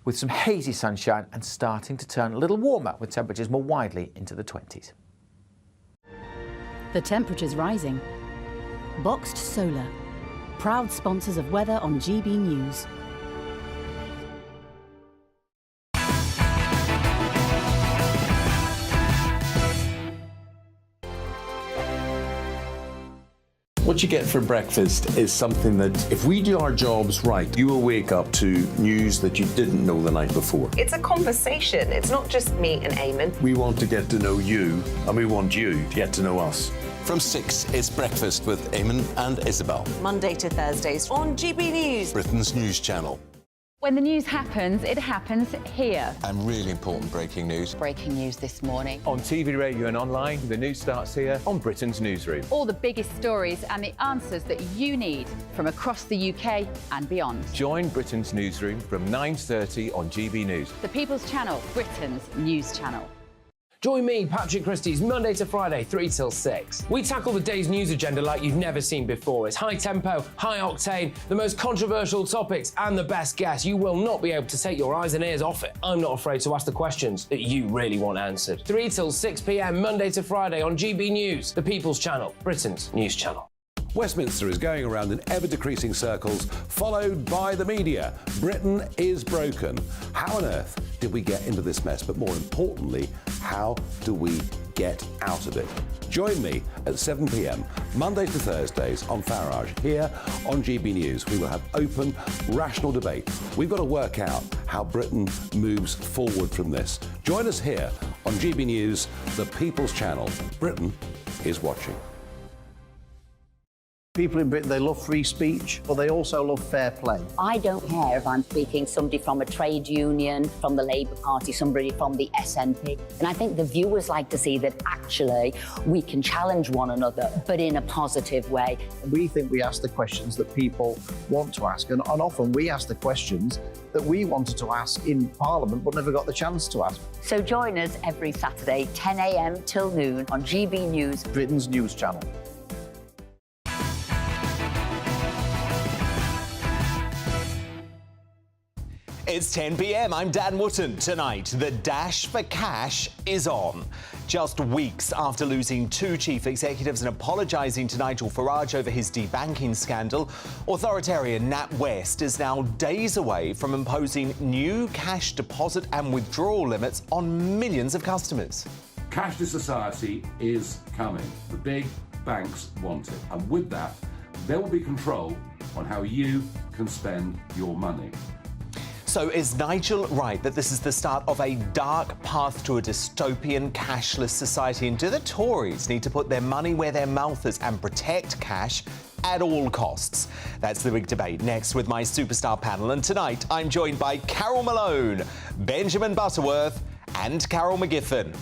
with some hazy sunshine and starting to turn a little warmer with temperatures more widely into the 20s. The temperature's rising. Boxed Solar, proud sponsors of weather on GB News. What you get for breakfast is something that, if we do our jobs right, you will wake up to news that you didn't know the night before. It's a conversation. It's not just me and Eamon. We want to get to know you, and we want you to get to know us. From 6, it's Breakfast with Eamon and Isabel. Monday to Thursdays on GB News, Britain's news channel. When the news happens, it happens here. And really important breaking news. Breaking news this morning. On TV, radio and online, the news starts here on Britain's Newsroom. All the biggest stories and the answers that you need from across the UK and beyond. Join Britain's Newsroom from 9:30 on GB News. The People's Channel, Britain's news channel. Join me, Patrick Christie's Monday to Friday, 3 till 6. We tackle the day's news agenda like you've never seen before. It's high tempo, high octane, the most controversial topics and the best guests. You will not be able to take your eyes and ears off it. I'm not afraid to ask the questions that you really want answered. 3 till 6 p.m, Monday to Friday on GB News, the People's Channel, Britain's news channel. Westminster is going around in ever-decreasing circles, followed by the media. Britain is broken. How on earth did we get into this mess? But more importantly, how do we get out of it? Join me at 7 p.m, Monday to Thursdays on Farage, here on GB News. We will have open, rational debate. We've got to work out how Britain moves forward from this. Join us here on GB News, the People's Channel. Britain is watching. People in Britain, they love free speech, but they also love fair play. I don't care if I'm speaking somebody from a trade union, from the Labour Party, somebody from the SNP. And I think the viewers like to see that actually we can challenge one another, but in a positive way. We think we ask the questions that people want to ask, and often we ask the questions that we wanted to ask in Parliament but never got the chance to ask. So join us every Saturday, 10 a.m. till noon on GB News, Britain's news channel. It's 10 p.m. I'm Dan Wootton. Tonight, the dash for cash is on. Just weeks after losing 2 chief executives and apologising to Nigel Farage over his debanking scandal, authoritarian NatWest is now days away from imposing new cash deposit and withdrawal limits on millions of customers. Cashless society is coming. The big banks want it. And with that, there will be control on how you can spend your money. So is Nigel right that this is the start of a dark path to a dystopian cashless society? And do the Tories need to put their money where their mouth is and protect cash at all costs? That's the big debate next with my superstar panel. And tonight I'm joined by Carol Malone, Benjamin Butterworth and Carol McGiffin.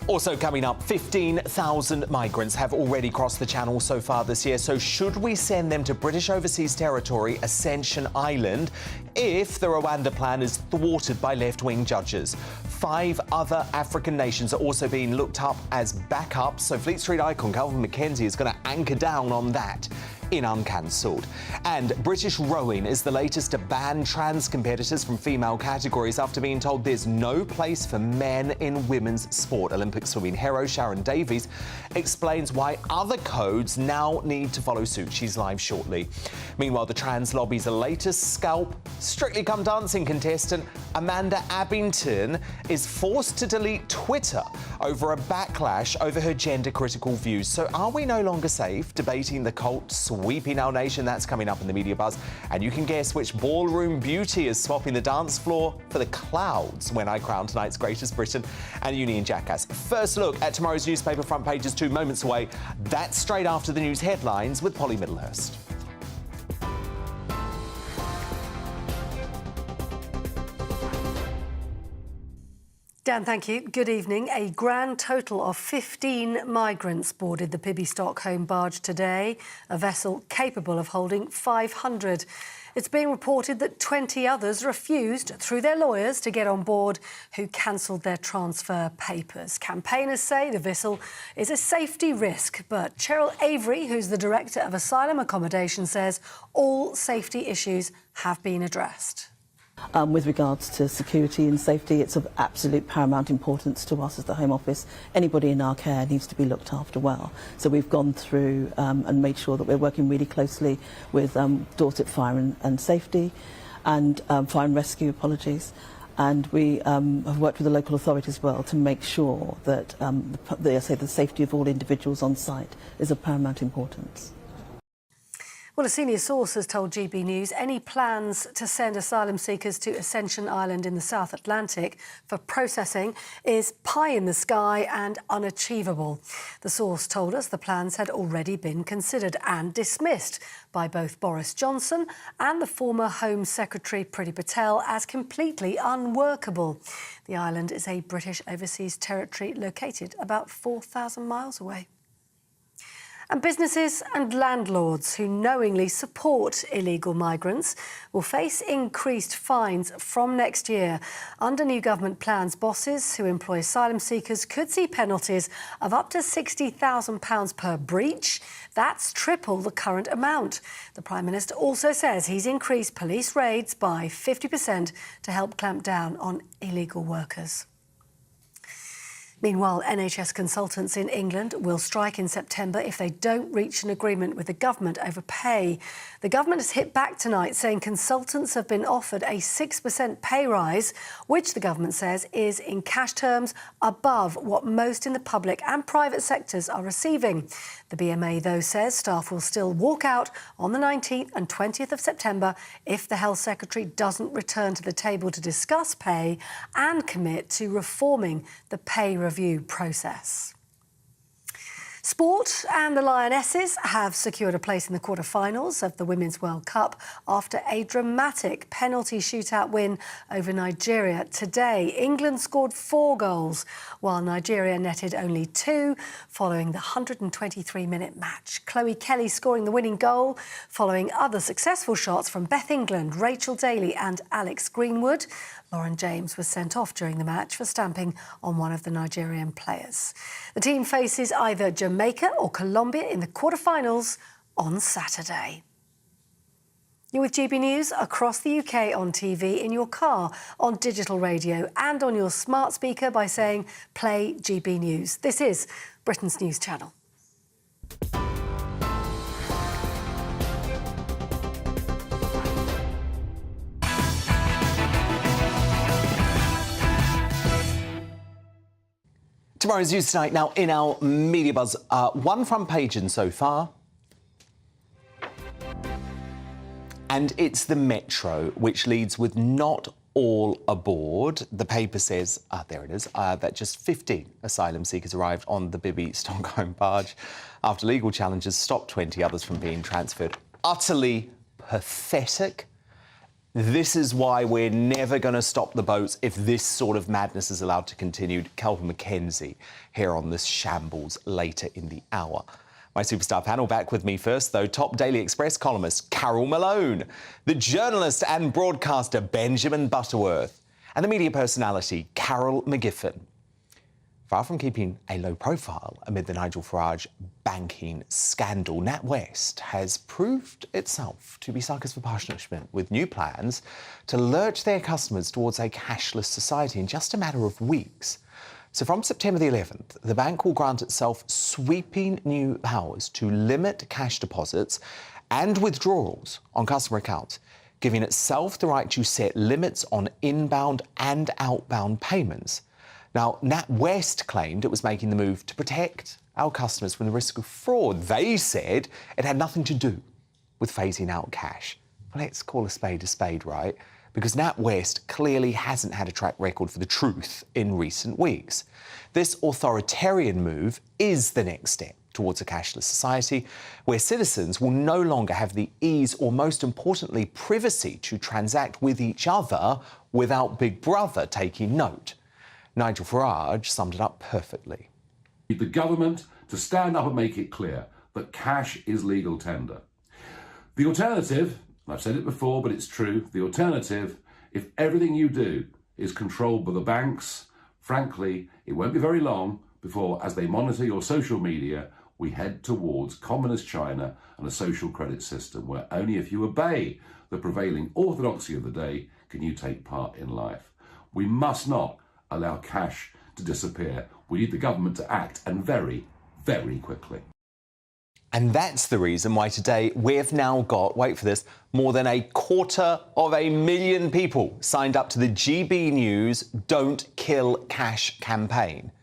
Also coming up, 15,000 migrants have already crossed the Channel so far this year. So should we send them to British Overseas Territory, Ascension Island, if the Rwanda plan is thwarted by left-wing judges? 5 other African nations are also being looked up as backups. So Fleet Street icon Calvin McKenzie is going to anchor down on that in Uncancelled. And British rowing is the latest to ban trans competitors from female categories after being told there's no place for men in women's sport. Olympic swimming hero Sharon Davies explains why other codes now need to follow suit. She's live shortly. Meanwhile, the trans lobby's latest scalp, Strictly Come Dancing contestant Amanda Abbington is forced to delete Twitter over a backlash over her gender-critical views. So are we no longer safe? Debating the cult sweeping our nation. That's coming up in the Media Buzz. And you can guess which ballroom beauty is swapping the dance floor for the clouds when I crown tonight's Greatest Britain and Union Jackass. First look at tomorrow's newspaper front pages 2 moments away. That's straight after the news headlines with Polly Middlehurst. Dan, thank you. Good evening. A grand total of 15 migrants boarded the Pibby Stockholm barge today, a vessel capable of holding 500. It's being reported that 20 others refused, through their lawyers, to get on board, who cancelled their transfer papers. Campaigners say the vessel is a safety risk, but Cheryl Avery, who's the Director of Asylum Accommodation, says all safety issues have been addressed. With regards to security and safety, it's of absolute paramount importance to us as the Home Office. Anybody in our care needs to be looked after well. So we've gone through and made sure that we're working really closely with Dorset Fire and Safety and Fire and Rescue, apologies. And we have worked with the local authority as well to make sure that the safety of all individuals on site is of paramount importance. Well, a senior source has told GB News any plans to send asylum seekers to Ascension Island in the South Atlantic for processing is pie in the sky and unachievable. The source told us the plans had already been considered and dismissed by both Boris Johnson and the former Home Secretary Priti Patel as completely unworkable. The island is a British Overseas Territory located about 4,000 miles away. And businesses and landlords who knowingly support illegal migrants will face increased fines from next year. Under new government plans, bosses who employ asylum seekers could see penalties of up to £60,000 per breach. That's triple the current amount. The Prime Minister also says he's increased police raids by 50% to help clamp down on illegal workers. Meanwhile, NHS consultants in England will strike in September if they don't reach an agreement with the government over pay. The government has hit back tonight, saying consultants have been offered a 6% pay rise, which the government says is, in cash terms, above what most in the public and private sectors are receiving. The BMA, though, says staff will still walk out on the 19th and 20th of September if the Health Secretary doesn't return to the table to discuss pay and commit to reforming the pay review process. Sport and the Lionesses have secured a place in the quarter-finals of the Women's World Cup after a dramatic penalty shootout win over Nigeria today. England scored 4 goals, while Nigeria netted only 2 following the 123-minute match. Chloe Kelly scoring the winning goal following other successful shots from Beth England, Rachel Daly and Alex Greenwood. Lauren James was sent off during the match for stamping on one of the Nigerian players. The team faces either Jamaica or Colombia in the quarter-finals on Saturday. You're with GB News across the UK on TV, in your car, on digital radio and on your smart speaker by saying play GB News. This is Britain's News Channel. Tomorrow's news tonight. Now, in our media buzz, one front page in so far. And it's the Metro, which leads with not all aboard. The paper says, there it is, that just 15 asylum seekers arrived on the Bibi Stockholm barge after legal challenges stopped 20 others from being transferred. Utterly pathetic. This is why we're never going to stop the boats if this sort of madness is allowed to continue. Kelvin McKenzie here on this shambles later in the hour. My superstar panel back with me first, though. Top Daily Express columnist Carol Malone, the journalist and broadcaster Benjamin Butterworth, and the media personality Carol McGiffin. Far from keeping a low profile amid the Nigel Farage banking scandal, NatWest has proved itself to be suckers for punishment, with new plans to lurch their customers towards a cashless society in just a matter of weeks. So from September the 11th, the bank will grant itself sweeping new powers to limit cash deposits and withdrawals on customer accounts, giving itself the right to set limits on inbound and outbound payments. Now, NatWest claimed it was making the move to protect our customers from the risk of fraud. They said it had nothing to do with phasing out cash. Well, let's call a spade, right? Because NatWest clearly hasn't had a track record for the truth in recent weeks. This authoritarian move is the next step towards a cashless society where citizens will no longer have the ease or, most importantly, privacy to transact with each other without Big Brother taking note. Nigel Farage summed it up perfectly. The government to stand up and make it clear that cash is legal tender. The alternative, I've said it before, but it's true, the alternative, if everything you do is controlled by the banks, frankly, it won't be very long before, as they monitor your social media, we head towards communist China and a social credit system where only if you obey the prevailing orthodoxy of the day can you take part in life. We must not allow cash to disappear. We need the government to act, and very, very quickly. And that's the reason why today we've now got, wait for this, more than 250,000 people signed up to the GB News Don't Kill Cash campaign.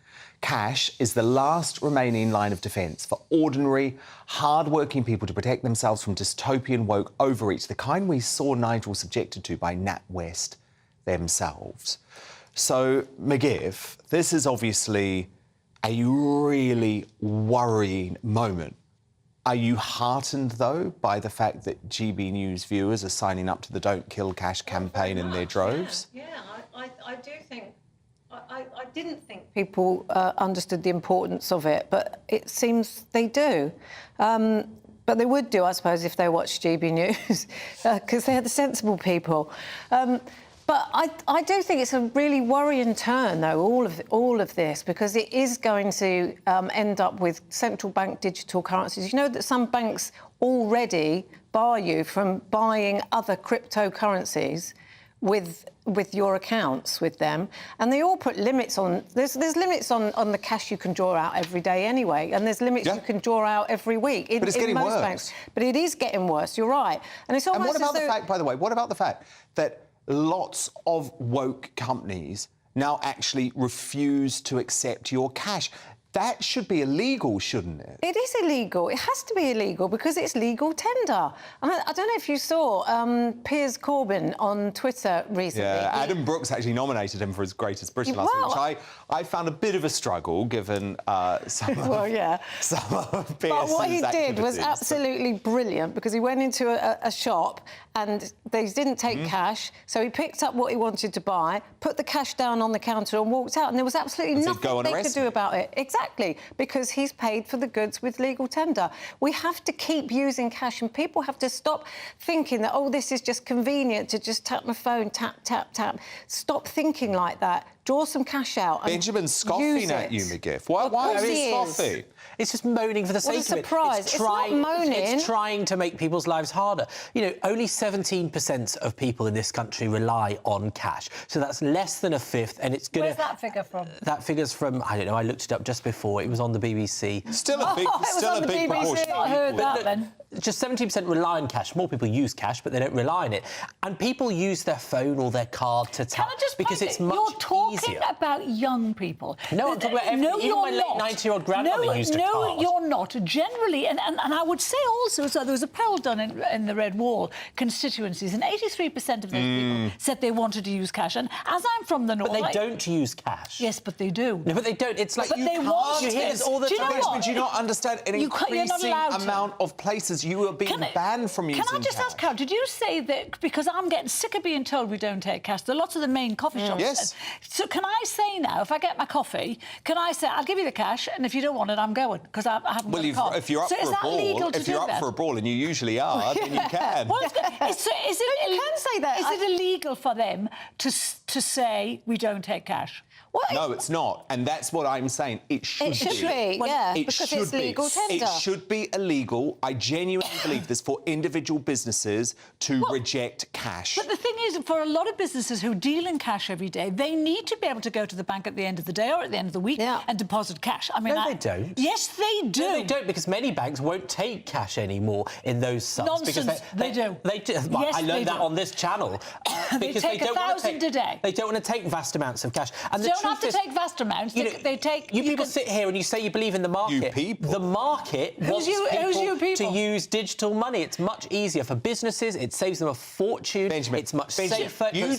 Cash is the last remaining line of defence for ordinary, hard-working people to protect themselves from dystopian woke overreach, the kind we saw Nigel subjected to by NatWest themselves. So, McGiff, this is obviously a really worrying moment. Are you heartened, though, by the fact that GB News viewers are signing up to the Don't Kill Cash campaign in their droves? Yeah, I do think... I didn't think people understood the importance of it, but it seems they do. But they would do, I suppose, if they watched GB News, because they're the sensible people. But I do think it's a really worrying turn, though, all of this, because it is going to end up with central bank digital currencies. You know that some banks already bar you from buying other cryptocurrencies with your accounts with them, and they all put limits on. There's limits on the cash you can draw out every day anyway, and there's limits you can draw out every week. But it's getting worse. Banks. But it is getting worse. You're right, and it's almost. And what about the fact, by the way? What about the fact that lots of woke companies now actually refuse to accept your cash? That should be illegal, shouldn't it? It is illegal. It has to be illegal because it's legal tender. And I don't know if you saw Piers Corbyn on Twitter recently. Yeah, Adam Brooks actually nominated him for his Greatest Britain last week, which I found a bit of a struggle given some some of Piers's But what he activities. did was absolutely brilliant, because he went into a shop and they didn't take cash, so he picked up what he wanted to buy, put the cash down on the counter and walked out, and there was absolutely nothing they could do about it. Exactly, because he's paid for the goods with legal tender. We have to keep using cash, and people have to stop thinking that, oh, this is just convenient to just tap my phone, tap, tap, tap. Stop thinking like that. Draw some cash out and Benjamin's scoffing at you, McGiff. Why are you scoffing? It's just moaning for the sake of it. What a surprise. It's not moaning. It's trying to make people's lives harder. You know, only 17% of people in this country rely on cash. So that's less than a fifth, and it's going to... Where's that figure from? That figure's from, I don't know, I looked it up just before. It was on the BBC. Still a big proportion. I heard that then. just 17% rely on cash. More people use cash, but they don't rely on it. And people use their phone or their card to tap because it's much You're talking easier. about young people. No, I'm talking about even my late 90-year-old grandmother used a card. No, you're not. Generally, and I would say also, so there was a poll done in the Red Wall constituencies, and 83% of those people said they wanted to use cash. And as I'm from the north... But they don't use cash. Yes, but they do. No, but they don't. It's like but you they want you hear this all the time. Benjamin, do you not understand an increasing amount of places you are being banned from using cash? Can I just ask, Carol, did you say that because I'm getting sick of being told we don't take cash, there are lots of the main coffee shops... Yes. So can I say now, if I get my coffee, can I say, I'll give you the cash, and if you don't want it, I'm going, because I haven't got a card. If you're up for a brawl, and you usually are, then you can. Well, you can say that. Is it illegal for them to say we don't take cash? No, it's not, and that's what I'm saying. It should be. Because it's legal tender. It should be illegal. I genuinely believe this for individual businesses to reject cash. But the thing is, for a lot of businesses who deal in cash every day, they need to be able to go to the bank at the end of the day or at the end of the week and deposit cash. I mean, no, they don't. Yes, they do. No, they don't, because many banks won't take cash anymore in those sums. Nonsense. Because they do. They do. Well, Yes, I learned they that do. on this channel. They take 1,000 a day. They don't want to take vast amounts of cash. And They don't have to take vast amounts. They take... You people sit here and you say you believe in the market. You people. The market wants people to use digital money. It's much easier for businesses. It saves them a fortune. Benjamin, it's much safer. You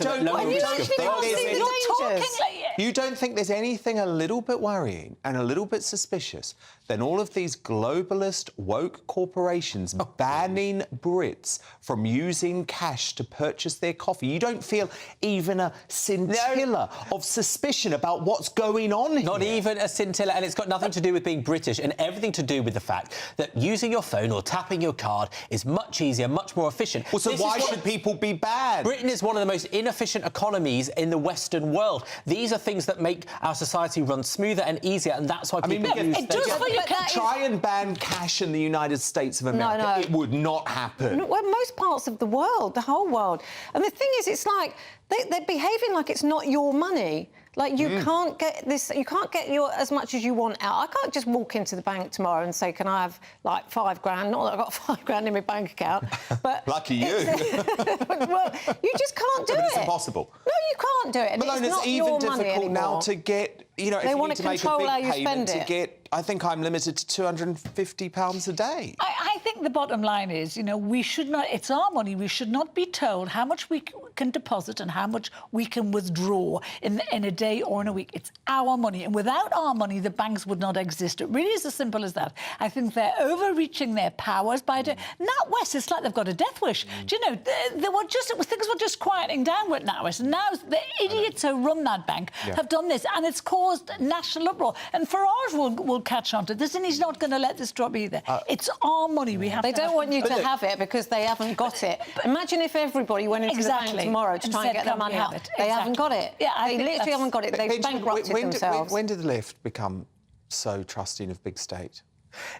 don't think there's anything a little bit worrying and a little bit suspicious than all of these globalist woke corporations banning Brits from using cash to purchase their coffee? You don't feel even a scintilla of suspicion about what's going on here? Not even a scintilla, and it's got nothing to do with being British and everything to do with the fact that using your phone or tapping your card is much easier, much more efficient. Well, so why should people be banned? Britain is one of the most inefficient economies in the Western world. These are things that make our society run smoother and easier, and that's why people use them. Try and ban cash in the United States of America. No. It would not happen. Well, most parts of the world, the whole world. And the thing is, it's like they're behaving like it's not your money. Like, you can't get this, you can't get as much as you want out. I can't just walk into the bank tomorrow and say, can I have, like, £5,000? Not that I've got £5,000 in my bank account, but... Lucky you. Well, you just can't do it. It's impossible. No, you can't do it. And Malone, it's not even your money difficult anymore. now to get, you know, They if you want need to to make a control how big you payment spend to it. get... I think I'm limited to £250 a day. I think the bottom line is, you know, we should not... It's our money. We should not be told how much we can deposit and how much we can withdraw in a day or in a week. It's our money. And without our money, the banks would not exist. It really is as simple as that. I think they're overreaching their powers by doing... NatWest, it's like they've got a death wish. Do you know, things were just quieting down with NatWest. And now the idiots who run that bank have done this. And it's caused national uproar. And Farage will catch on to this, and he's not going to let this drop either. It's our money. We have. They don't want you to have it because they haven't got it. Imagine if everybody went into the bank tomorrow to try and get their money out. They haven't got it. Yeah, they literally haven't got it. They've bankrupted themselves. When did the left become so trusting of big state?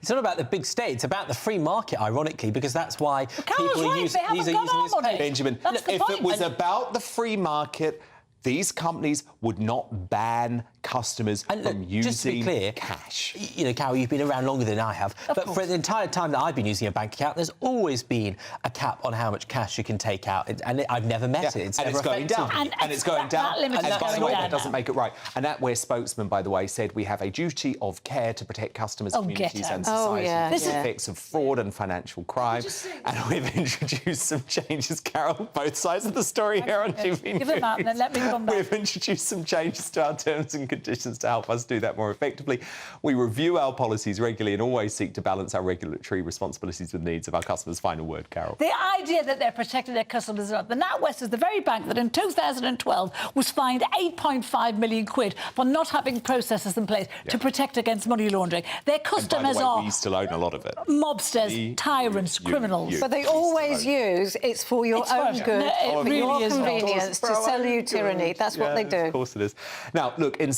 It's not about the big state, it's about the free market, ironically, because that's why people are using this money. Benjamin, if it was about the free market, these companies would not ban customers from using just to be clear, cash. You know, Carol, you've been around longer than I have, but for the entire time that I've been using a bank account, there's always been a cap on how much cash you can take out, and I've never met it. And it's going down. And it's going down. And by the way, that doesn't make it right. And NatWest spokesman, by the way, said we have a duty of care to protect customers, communities and society from the effects of fraud and financial crime. And we've introduced some changes, Carol, both sides of the story here on GBNews. Give them out and then let me come back. We've introduced some changes to our terms and conditions to help us do that more effectively. We review our policies regularly and always seek to balance our regulatory responsibilities with the needs of our customers. Final word, Carol. The idea that they're protecting their customers... The NatWest is the very bank that in 2012 was fined £8.5 million for not having processes in place to protect against money laundering. Their customers are... we still own a lot of it. Mobsters, tyrants, criminals. But they always use it's for your own good, it really your is convenience, to sell you tyranny. That's what they do. Of course it is. Now, look, in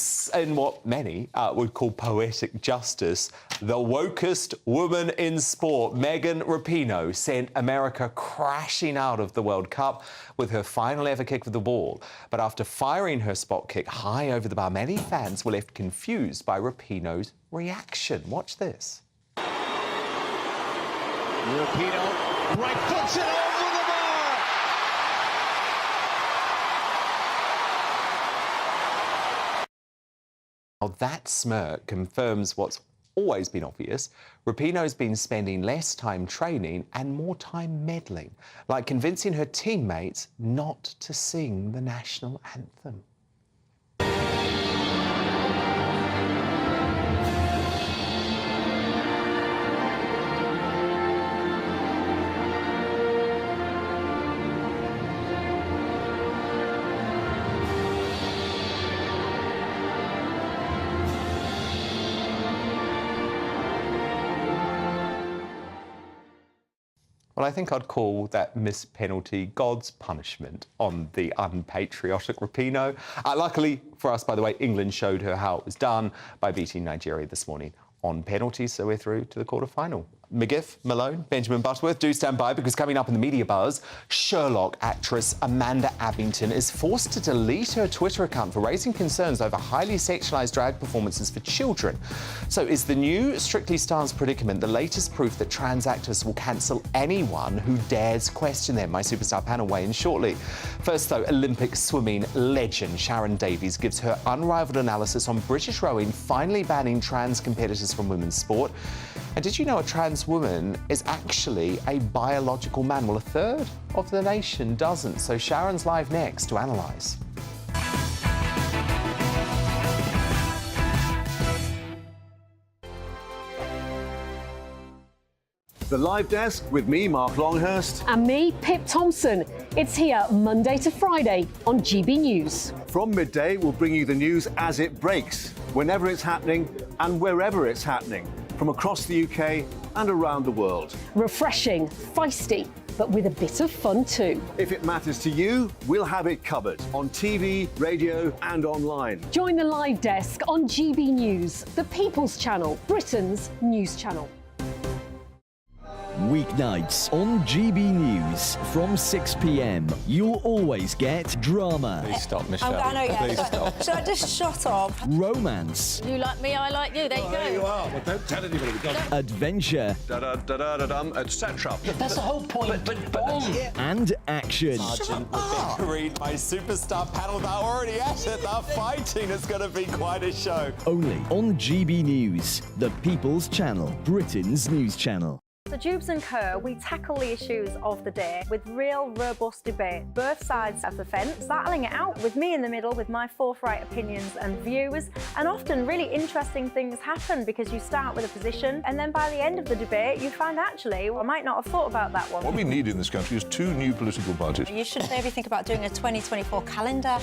what many would call poetic justice, the wokest woman in sport, Megan Rapinoe, sent America crashing out of the World Cup with her final ever kick of the ball. But after firing her spot kick high over the bar, many fans were left confused by Rapinoe's reaction. Watch this. Rapinoe, right foots it over the bar. Now that smirk confirms what's always been obvious. Rapinoe's been spending less time training and more time meddling, like convincing her teammates not to sing the national anthem. Well, I think I'd call that missed penalty God's punishment on the unpatriotic Rapinoe. Luckily for us, by the way, England showed her how it was done by beating Nigeria this morning on penalties, so we're through to the quarter-final. McGiff, Malone, Benjamin Butterworth, do stand by, because coming up in the media buzz, Sherlock actress Amanda Abbington is forced to delete her Twitter account for raising concerns over highly sexualised drag performances for children. So is the new Strictly Stars predicament the latest proof that trans actors will cancel anyone who dares question them? My superstar panel weigh in shortly. First, though, Olympic swimming legend Sharon Davies gives her unrivalled analysis on British rowing finally banning trans competitors from women's sport. And did you know a trans woman is actually a biological man? Well, a third of the nation doesn't. So Sharon's live next to analyse. The Live Desk with me, Mark Longhurst. And me, Pip Thompson. It's here Monday to Friday on GB News. From midday, we'll bring you the news as it breaks, whenever it's happening and wherever it's happening, from across the UK and around the world. Refreshing, feisty, but with a bit of fun too. If it matters to you, we'll have it covered on TV, radio and online. Join the Live Desk on GB News, the People's Channel, Britain's news channel. Weeknights on GB News from 6 p.m. You'll always get drama. Please stop, Michelle. I know, yeah. Please stop. Should I just shut up? Romance. You like me, I like you. There you go. There you are. Well, don't tell anybody. Adventure. Etc. That's the whole point. And action. Sergeant Reed, my superstar panel, they're already at it. They're fighting. It's going to be quite a show. Only on GB News, the People's Channel, Britain's news channel. So Jubes and Kerr, we tackle the issues of the day with real robust debate, both sides of the fence, battling it out with me in the middle with my forthright opinions and views. And often really interesting things happen because you start with a position and then by the end of the debate you find actually, well, I might not have thought about that one. What we need in this country is 2 new political parties. You should maybe think about doing a 2024 calendar.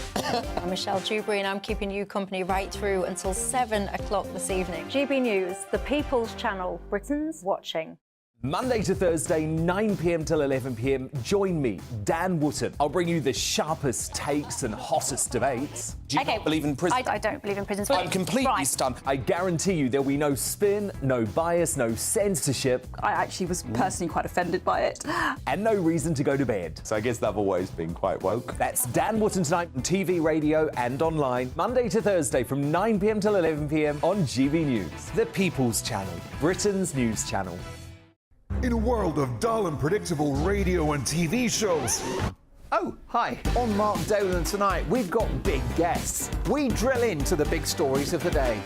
I'm Michelle Dewberry and I'm keeping you company right through until 7 o'clock this evening. GB News, the People's Channel, Britain's watching. Monday to Thursday, 9 p.m. till 11 p.m. Join me, Dan Wootton. I'll bring you the sharpest takes and hottest debates. Do you not believe in prison? I don't believe in prisons. I'm completely stunned. I guarantee you there'll be no spin, no bias, no censorship. I actually was personally quite offended by it. And no reason to go to bed. So I guess they've always been quite woke. That's Dan Wootton tonight on TV, radio and online. Monday to Thursday from 9 p.m. till 11 p.m. on GB News. The People's Channel, Britain's news channel. In a world of dull and predictable radio and TV shows. Oh, hi. On Mark Dolan tonight, we've got big guests. We drill into the big stories of the day.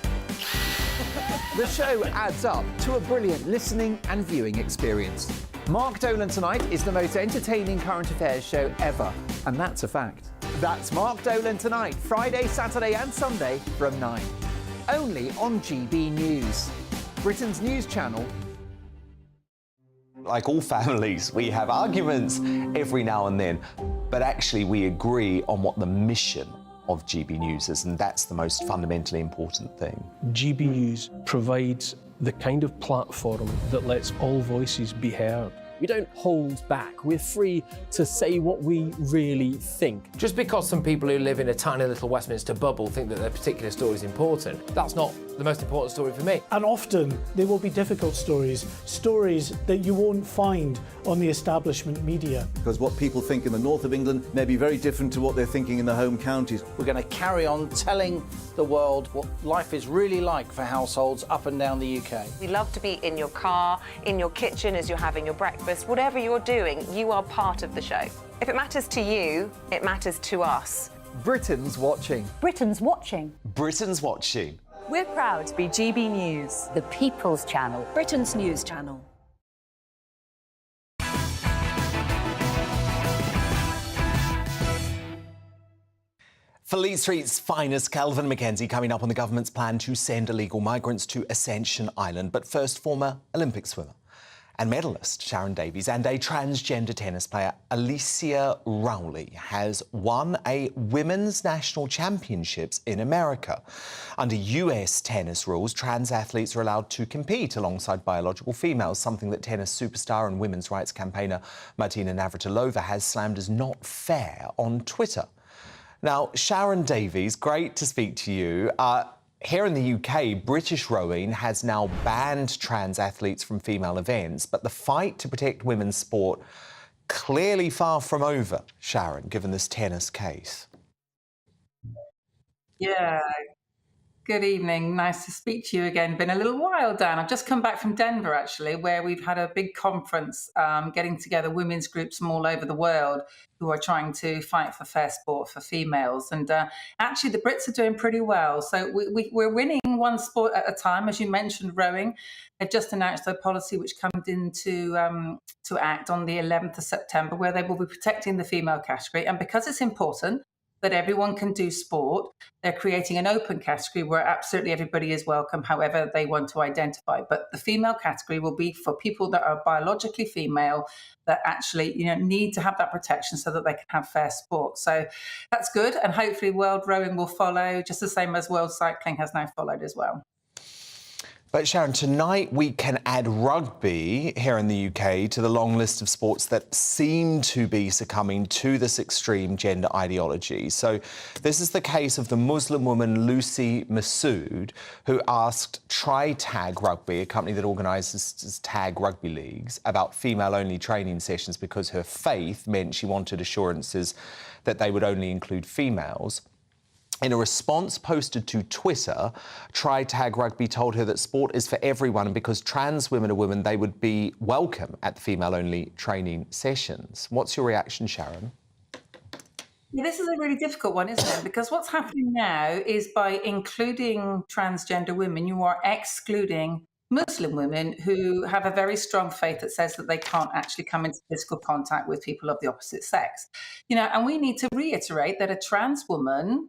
The show adds up to a brilliant listening and viewing experience. Mark Dolan Tonight is the most entertaining current affairs show ever, and that's a fact. That's Mark Dolan Tonight, Friday, Saturday and Sunday from 9. Only on GB News, Britain's news channel. Like all families, we have arguments every now and then, but actually we agree on what the mission of GB News is, and that's the most fundamentally important thing. GB News provides the kind of platform that lets all voices be heard. We don't hold back. We're free to say what we really think. Just because some people who live in a tiny little Westminster bubble think that their particular story is important, that's not the most important story for me. And often they will be difficult stories, stories that you won't find on the establishment media. Because what people think in the north of England may be very different to what they're thinking in the home counties. We're going to carry on telling the world what life is really like for households up and down the UK. We love to be in your car, in your kitchen as you're having your breakfast. Whatever you're doing, you are part of the show. If it matters to you, it matters to us. Britain's watching. Britain's watching. Britain's watching. We're proud to be GB News, The People's Channel. Britain's news channel. Fleet Street's finest, Calvin Mackenzie, coming up on the government's plan to send illegal migrants to Ascension Island. But first, former Olympic swimmer and medalist Sharon Davies and a transgender tennis player, Alicia Rowley, has won a women's national championships in America. Under US tennis rules, trans athletes are allowed to compete alongside biological females, something that tennis superstar and women's rights campaigner Martina Navratilova has slammed as not fair on Twitter. Now, Sharon Davies, great to speak to you. Here in the UK, British rowing has now banned trans athletes from female events, but the fight to protect women's sport clearly far from over, Sharon, given this tennis case. Yeah. Good evening. Nice to speak to you again. Been a little while, Dan. I've just come back from Denver, actually, where we've had a big conference getting together women's groups from all over the world who are trying to fight for fair sport for females. And actually, the Brits are doing pretty well. So we're winning one sport at a time. As you mentioned, rowing. They've just announced their policy, which comes into to act on the 11th of September, where they will be protecting the female category. And because it's important that everyone can do sport, they're creating an open category where absolutely everybody is welcome, however they want to identify. But the female category will be for people that are biologically female that actually, need to have that protection so that they can have fair sport. So that's good. And hopefully world rowing will follow, just the same as world cycling has now followed as well. But Sharon, tonight we can add rugby here in the UK to the long list of sports that seem to be succumbing to this extreme gender ideology. So this is the case of the Muslim woman Lucy Masood, who asked Try Tag Rugby, a company that organises tag rugby leagues, about female-only training sessions because her faith meant she wanted assurances that they would only include females. In a response posted to Twitter, Try Tag Rugby told her that sport is for everyone, and because trans women are women, they would be welcome at the female-only training sessions. What's your reaction, Sharon? Yeah, this is a really difficult one, isn't it? Because what's happening now is by including transgender women, you are excluding Muslim women who have a very strong faith that says that they can't actually come into physical contact with people of the opposite sex. And we need to reiterate that a trans woman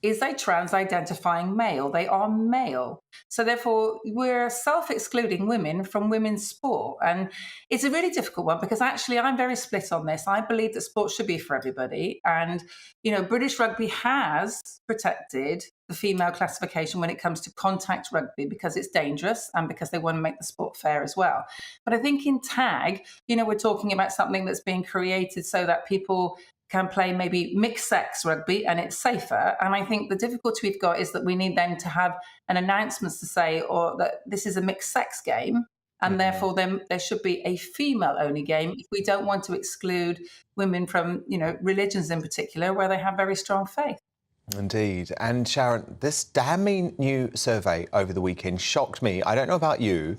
is a trans-identifying male. They are male. So therefore, we're self-excluding women from women's sport. And it's a really difficult one because actually I'm very split on this. I believe that sport should be for everybody. And, British rugby has protected the female classification when it comes to contact rugby because it's dangerous and because they want to make the sport fair as well. But I think in tag, we're talking about something that's being created so that people can play maybe mixed sex rugby and it's safer. And I think the difficulty we've got is that we need them to have an announcement to say that this is a mixed sex game and therefore then there should be a female only game if we don't want to exclude women from, religions in particular where they have very strong faith. Indeed. And Sharon, this damning new survey over the weekend shocked me. I don't know about you.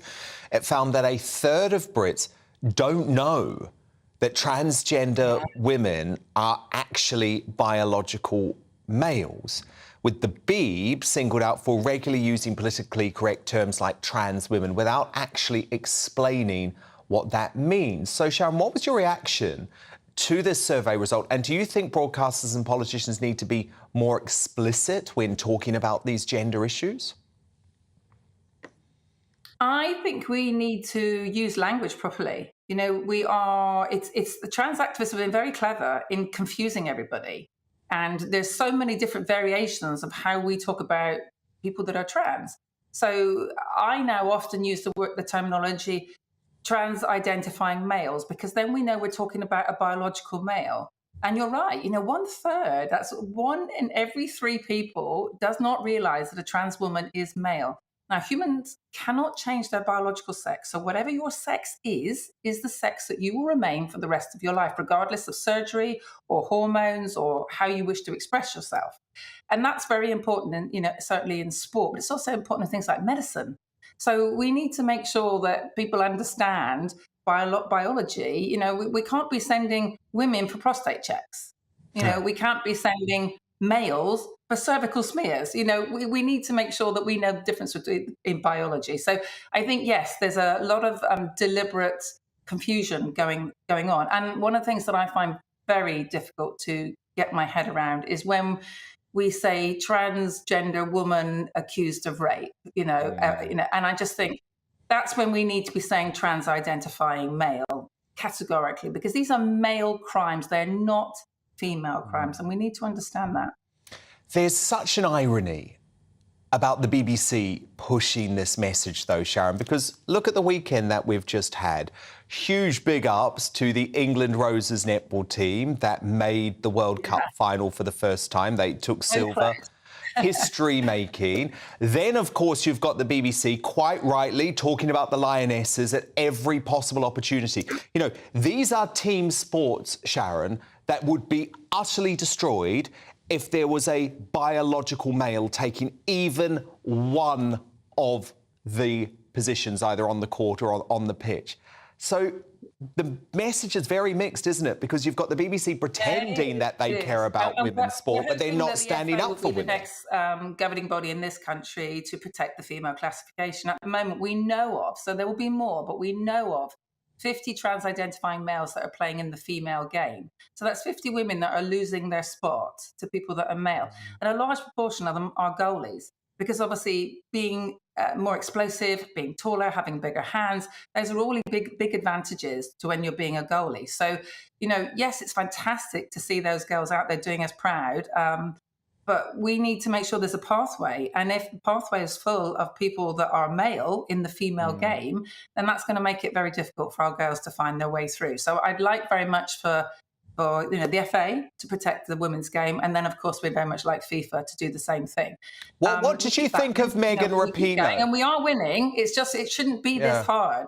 It found that a third of Brits don't know that transgender women are actually biological males, with the Beeb singled out for regularly using politically correct terms like trans women without actually explaining what that means. So, Sharon, what was your reaction to this survey result? And do you think broadcasters and politicians need to be more explicit when talking about these gender issues? I think we need to use language properly. It's the trans activists have been very clever in confusing everybody. And there's so many different variations of how we talk about people that are trans. So I now often use the terminology trans identifying males, because then we know we're talking about a biological male. And you're right, 1/3, that's 1 in every 3 people does not realize that a trans woman is male. Now, humans cannot change their biological sex. So whatever your sex is the sex that you will remain for the rest of your life, regardless of surgery or hormones or how you wish to express yourself. And that's very important, certainly in sport, but it's also important in things like medicine. So we need to make sure that people understand biology. We can't be sending women for prostate checks. We can't be sending males for cervical smears. We need to make sure that we know the difference in biology. So I think, yes, there's a lot of deliberate confusion going on. And one of the things that I find very difficult to get my head around is when we say transgender woman accused of rape, and I just think that's when we need to be saying trans identifying male categorically, because these are male crimes. They're not female crimes, and we need to understand that. There's such an irony about the BBC pushing this message, though, Sharon, because look at the weekend that we've just had. Huge big ups to the England Roses netball team that made the World Cup final for the first time. They took silver. History making. Then, of course, you've got the BBC quite rightly talking about the Lionesses at every possible opportunity. These are team sports, Sharon, that would be utterly destroyed if there was a biological male taking even one of the positions, either on the court or on the pitch. So the message is very mixed, isn't it? Because you've got the BBC pretending that they care about women's sport, but they're not standing up for women. The next governing body in this country to protect the female classification. At the moment, we know of, so there will be more, but we know of 50 trans-identifying males that are playing in the female game. So that's 50 women that are losing their spot to people that are male. And a large proportion of them are goalies, because obviously being more explosive, being taller, having bigger hands, those are all big advantages to when you're being a goalie. So, yes, it's fantastic to see those girls out there doing us proud, but we need to make sure there's a pathway. And if the pathway is full of people that are male in the female game, then that's going to make it very difficult for our girls to find their way through. So I'd like very much for the FA to protect the women's game. And then, of course, we'd very much like FIFA to do the same thing. What did you think of Megan Rapinoe? And we are winning. It's just, it shouldn't be this hard.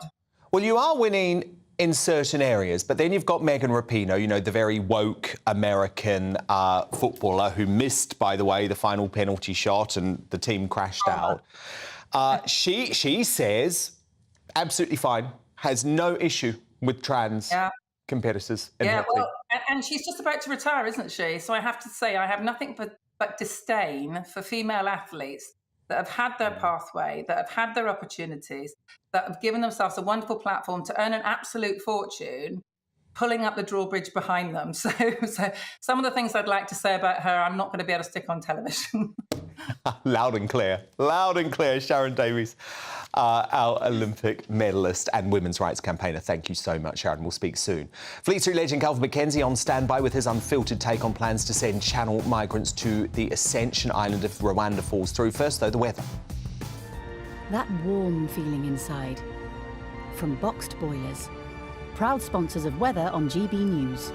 Well, you are winning in certain areas, but then you've got Megan Rapinoe, the very woke American footballer who missed, by the way, the final penalty shot and the team crashed out. She says absolutely fine, has no issue with trans competitors. And she's just about to retire, isn't she? So I have to say, I have nothing but disdain for female athletes that have had their pathway, that have had their opportunities, that have given themselves a wonderful platform to earn an absolute fortune, pulling up the drawbridge behind them. So some of the things I'd like to say about her, I'm not going to be able to stick on television. Loud and clear, Sharon Davies, our Olympic medalist and women's rights campaigner. Thank you so much, Sharon. We'll speak soon. Fleet Street legend Calvin McKenzie on standby with his unfiltered take on plans to send Channel migrants to the Ascension Island if Rwanda falls through. First, though, the weather. That warm feeling inside. From Boxed Boilers. Proud sponsors of weather on GB News.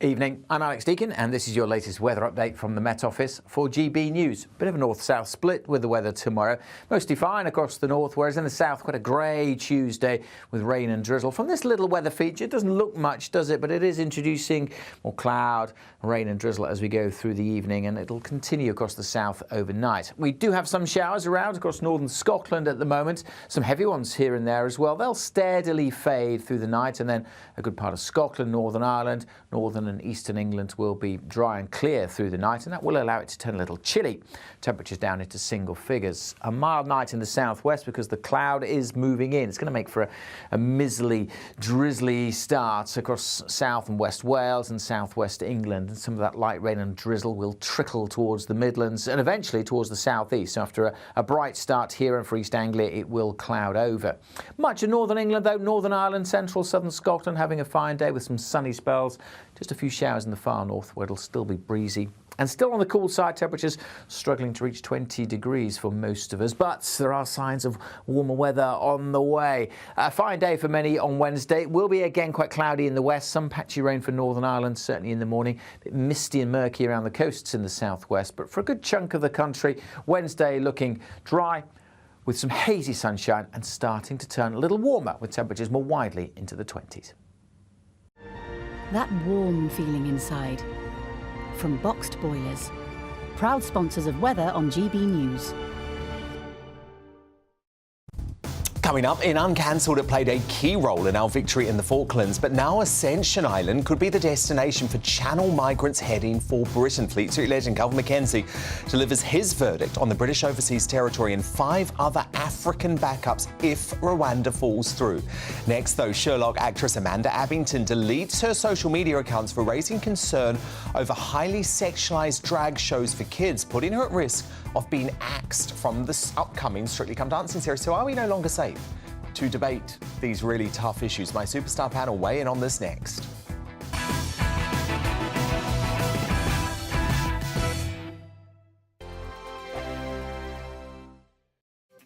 Evening, I'm Alex Deakin and this is your latest weather update from the Met Office for GB News. Bit of a north-south split with the weather tomorrow. Mostly fine across the north, whereas in the south quite a grey Tuesday with rain and drizzle. From this little weather feature, it doesn't look much, does it? But it is introducing more cloud, rain and drizzle as we go through the evening, and it'll continue across the south overnight. We do have some showers around across northern Scotland at the moment. Some heavy ones here and there as well. They'll steadily fade through the night, and then a good part of Scotland, Northern Ireland, northern and eastern England will be dry and clear through the night, and that will allow it to turn a little chilly. Temperatures down into single figures. A mild night in the southwest because the cloud is moving in. It's going to make for a miserly, drizzly start across south and west Wales and southwest England. And some of that light rain and drizzle will trickle towards the Midlands and eventually towards the southeast. So after a bright start here and for East Anglia, it will cloud over. Much of northern England, though, Northern Ireland, central southern Scotland having a fine day with some sunny spells. Just a few showers in the far north where it'll still be breezy. And still on the cool side, temperatures struggling to reach 20 degrees for most of us, but there are signs of warmer weather on the way. A fine day for many on Wednesday. It will be again quite cloudy in the west, some patchy rain for Northern Ireland, certainly in the morning. A bit misty and murky around the coasts in the southwest, but for a good chunk of the country, Wednesday looking dry with some hazy sunshine and starting to turn a little warmer with temperatures more widely into the 20s. That warm feeling inside. From Boxed Boilers, proud sponsors of weather on GB News. Coming up, in Uncancelled, it played a key role in our victory in the Falklands, but now Ascension Island could be the destination for Channel migrants heading for Britain. Fleet Street legend Calvin Mackenzie delivers his verdict on the British overseas territory and 5 other African backups if Rwanda falls through. Next, though, Sherlock actress Amanda Abbington deletes her social media accounts for raising concern over highly sexualised drag shows for kids, putting her at risk of being axed from the upcoming Strictly Come Dancing series. So are we no longer safe? To debate these really tough issues, my superstar panel weigh in on this next.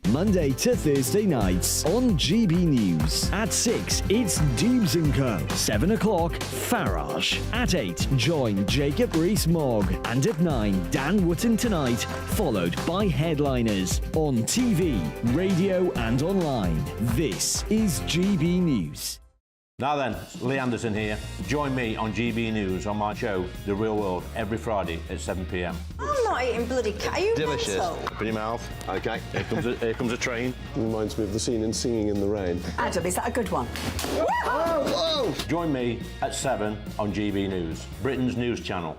Monday to Thursday nights on GB News. At 6, it's Dubes & Co. 7 o'clock, Farage. At 8, join Jacob Rees-Mogg. And at 9, Dan Wootton Tonight, followed by Headliners. On TV, radio and online. This is GB News. Now then, Lee Anderson here. Join me on GB News on my show, The Real World, every Friday at 7 p.m. I'm not eating bloody cat. Are you Delicious. mental? Open your mouth. OK, here comes a train. Reminds me of the scene in Singing in the Rain. Adam, is that a good one? Whoa! Join me at 7 on GB News, Britain's news channel.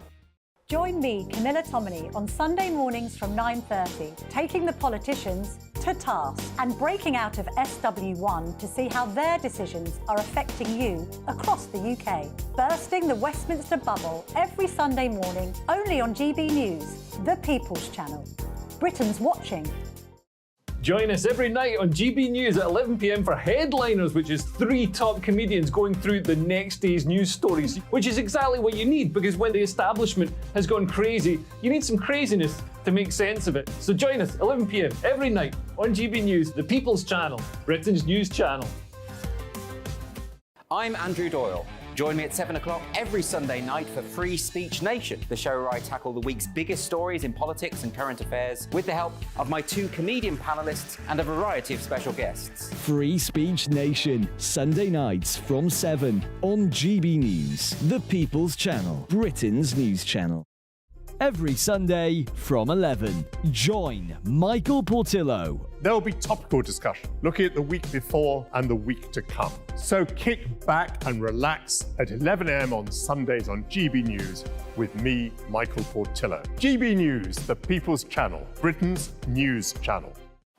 Join me, Camilla Tominey, on Sunday mornings from 9:30, taking the politicians to task and breaking out of SW1 to see how their decisions are affecting you across the UK. Bursting the Westminster bubble every Sunday morning, only on GB News, the People's Channel. Britain's watching. Join us every night on GB News at 11 p.m. for Headliners, which is 3 top comedians going through the next day's news stories, which is exactly what you need, because when the establishment has gone crazy, you need some craziness to make sense of it. So join us 11 p.m. every night on GB News, the People's Channel, Britain's news channel. I'm Andrew Doyle. Join me at 7 o'clock every Sunday night for Free Speech Nation, the show where I tackle the week's biggest stories in politics and current affairs with the help of my 2 comedian panellists and a variety of special guests. Free Speech Nation, Sunday nights from 7 on GB News, the People's Channel, Britain's news channel. Every Sunday from 11, join Michael Portillo. There will be topical discussion, looking at the week before and the week to come. So kick back and relax at 11 a.m. on Sundays on GB News with me, Michael Portillo. GB News, the People's Channel, Britain's news channel.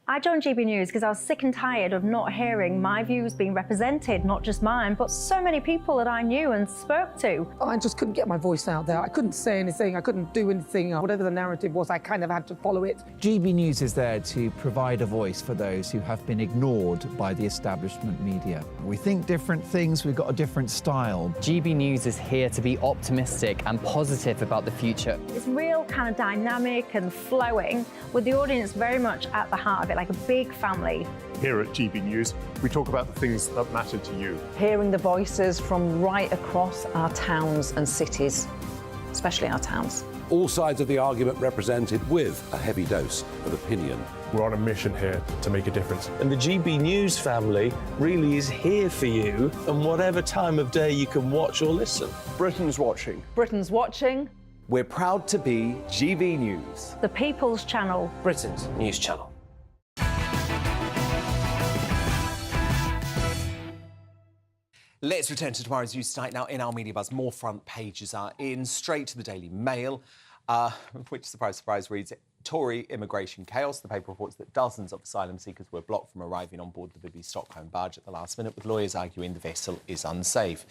I joined GB News because I was sick and tired of not hearing my views being represented, not just mine, but so many people that I knew and spoke to. I just couldn't get my voice out there. I couldn't say anything. I couldn't do anything. Whatever the narrative was, I kind of had to follow it. GB News is there to provide a voice for those who have been ignored by the establishment media. We think different things, we've got a different style. GB News is here to be optimistic and positive about the future. It's real kind of dynamic and flowing, with the audience very much at the heart of it, like a big family. Here at GB News, we talk about the things that matter to you. Hearing the voices from right across our towns and cities, especially our towns. All sides of the argument represented with a heavy dose of opinion. We're on a mission here to make a difference. And the GB News family really is here for you, and whatever time of day you can watch or listen. Britain's watching. Britain's watching. We're proud to be GB News, the People's Channel, Britain's news channel. Let's return to tomorrow's news tonight. Now, in our media buzz, more front pages are in. Straight to the Daily Mail, which, surprise, surprise, reads, Tory immigration chaos. The paper reports that dozens of asylum seekers were blocked from arriving on board the Vivi Stockholm barge at the last minute, with lawyers arguing the vessel is unsafe.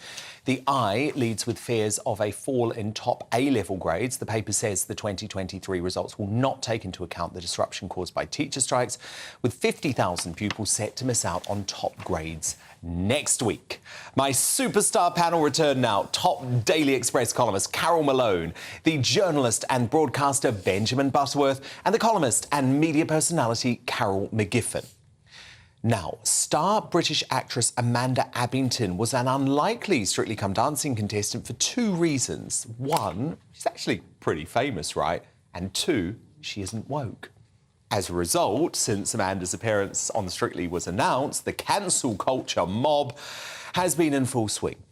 The Eye leads with fears of a fall in top A-level grades. The paper says the 2023 results will not take into account the disruption caused by teacher strikes, with 50,000 pupils set to miss out on top grades next week. My superstar panel return now. Top Daily Express columnist Carol Malone, the journalist and broadcaster Benjamin Butterworth, and the columnist and media personality Carol McGiffin. Now, star British actress Amanda Abbington was an unlikely Strictly Come Dancing contestant for two reasons. One, she's actually pretty famous, right? And two, she isn't woke. As a result, since Amanda's appearance on Strictly was announced, the cancel culture mob has been in full swing,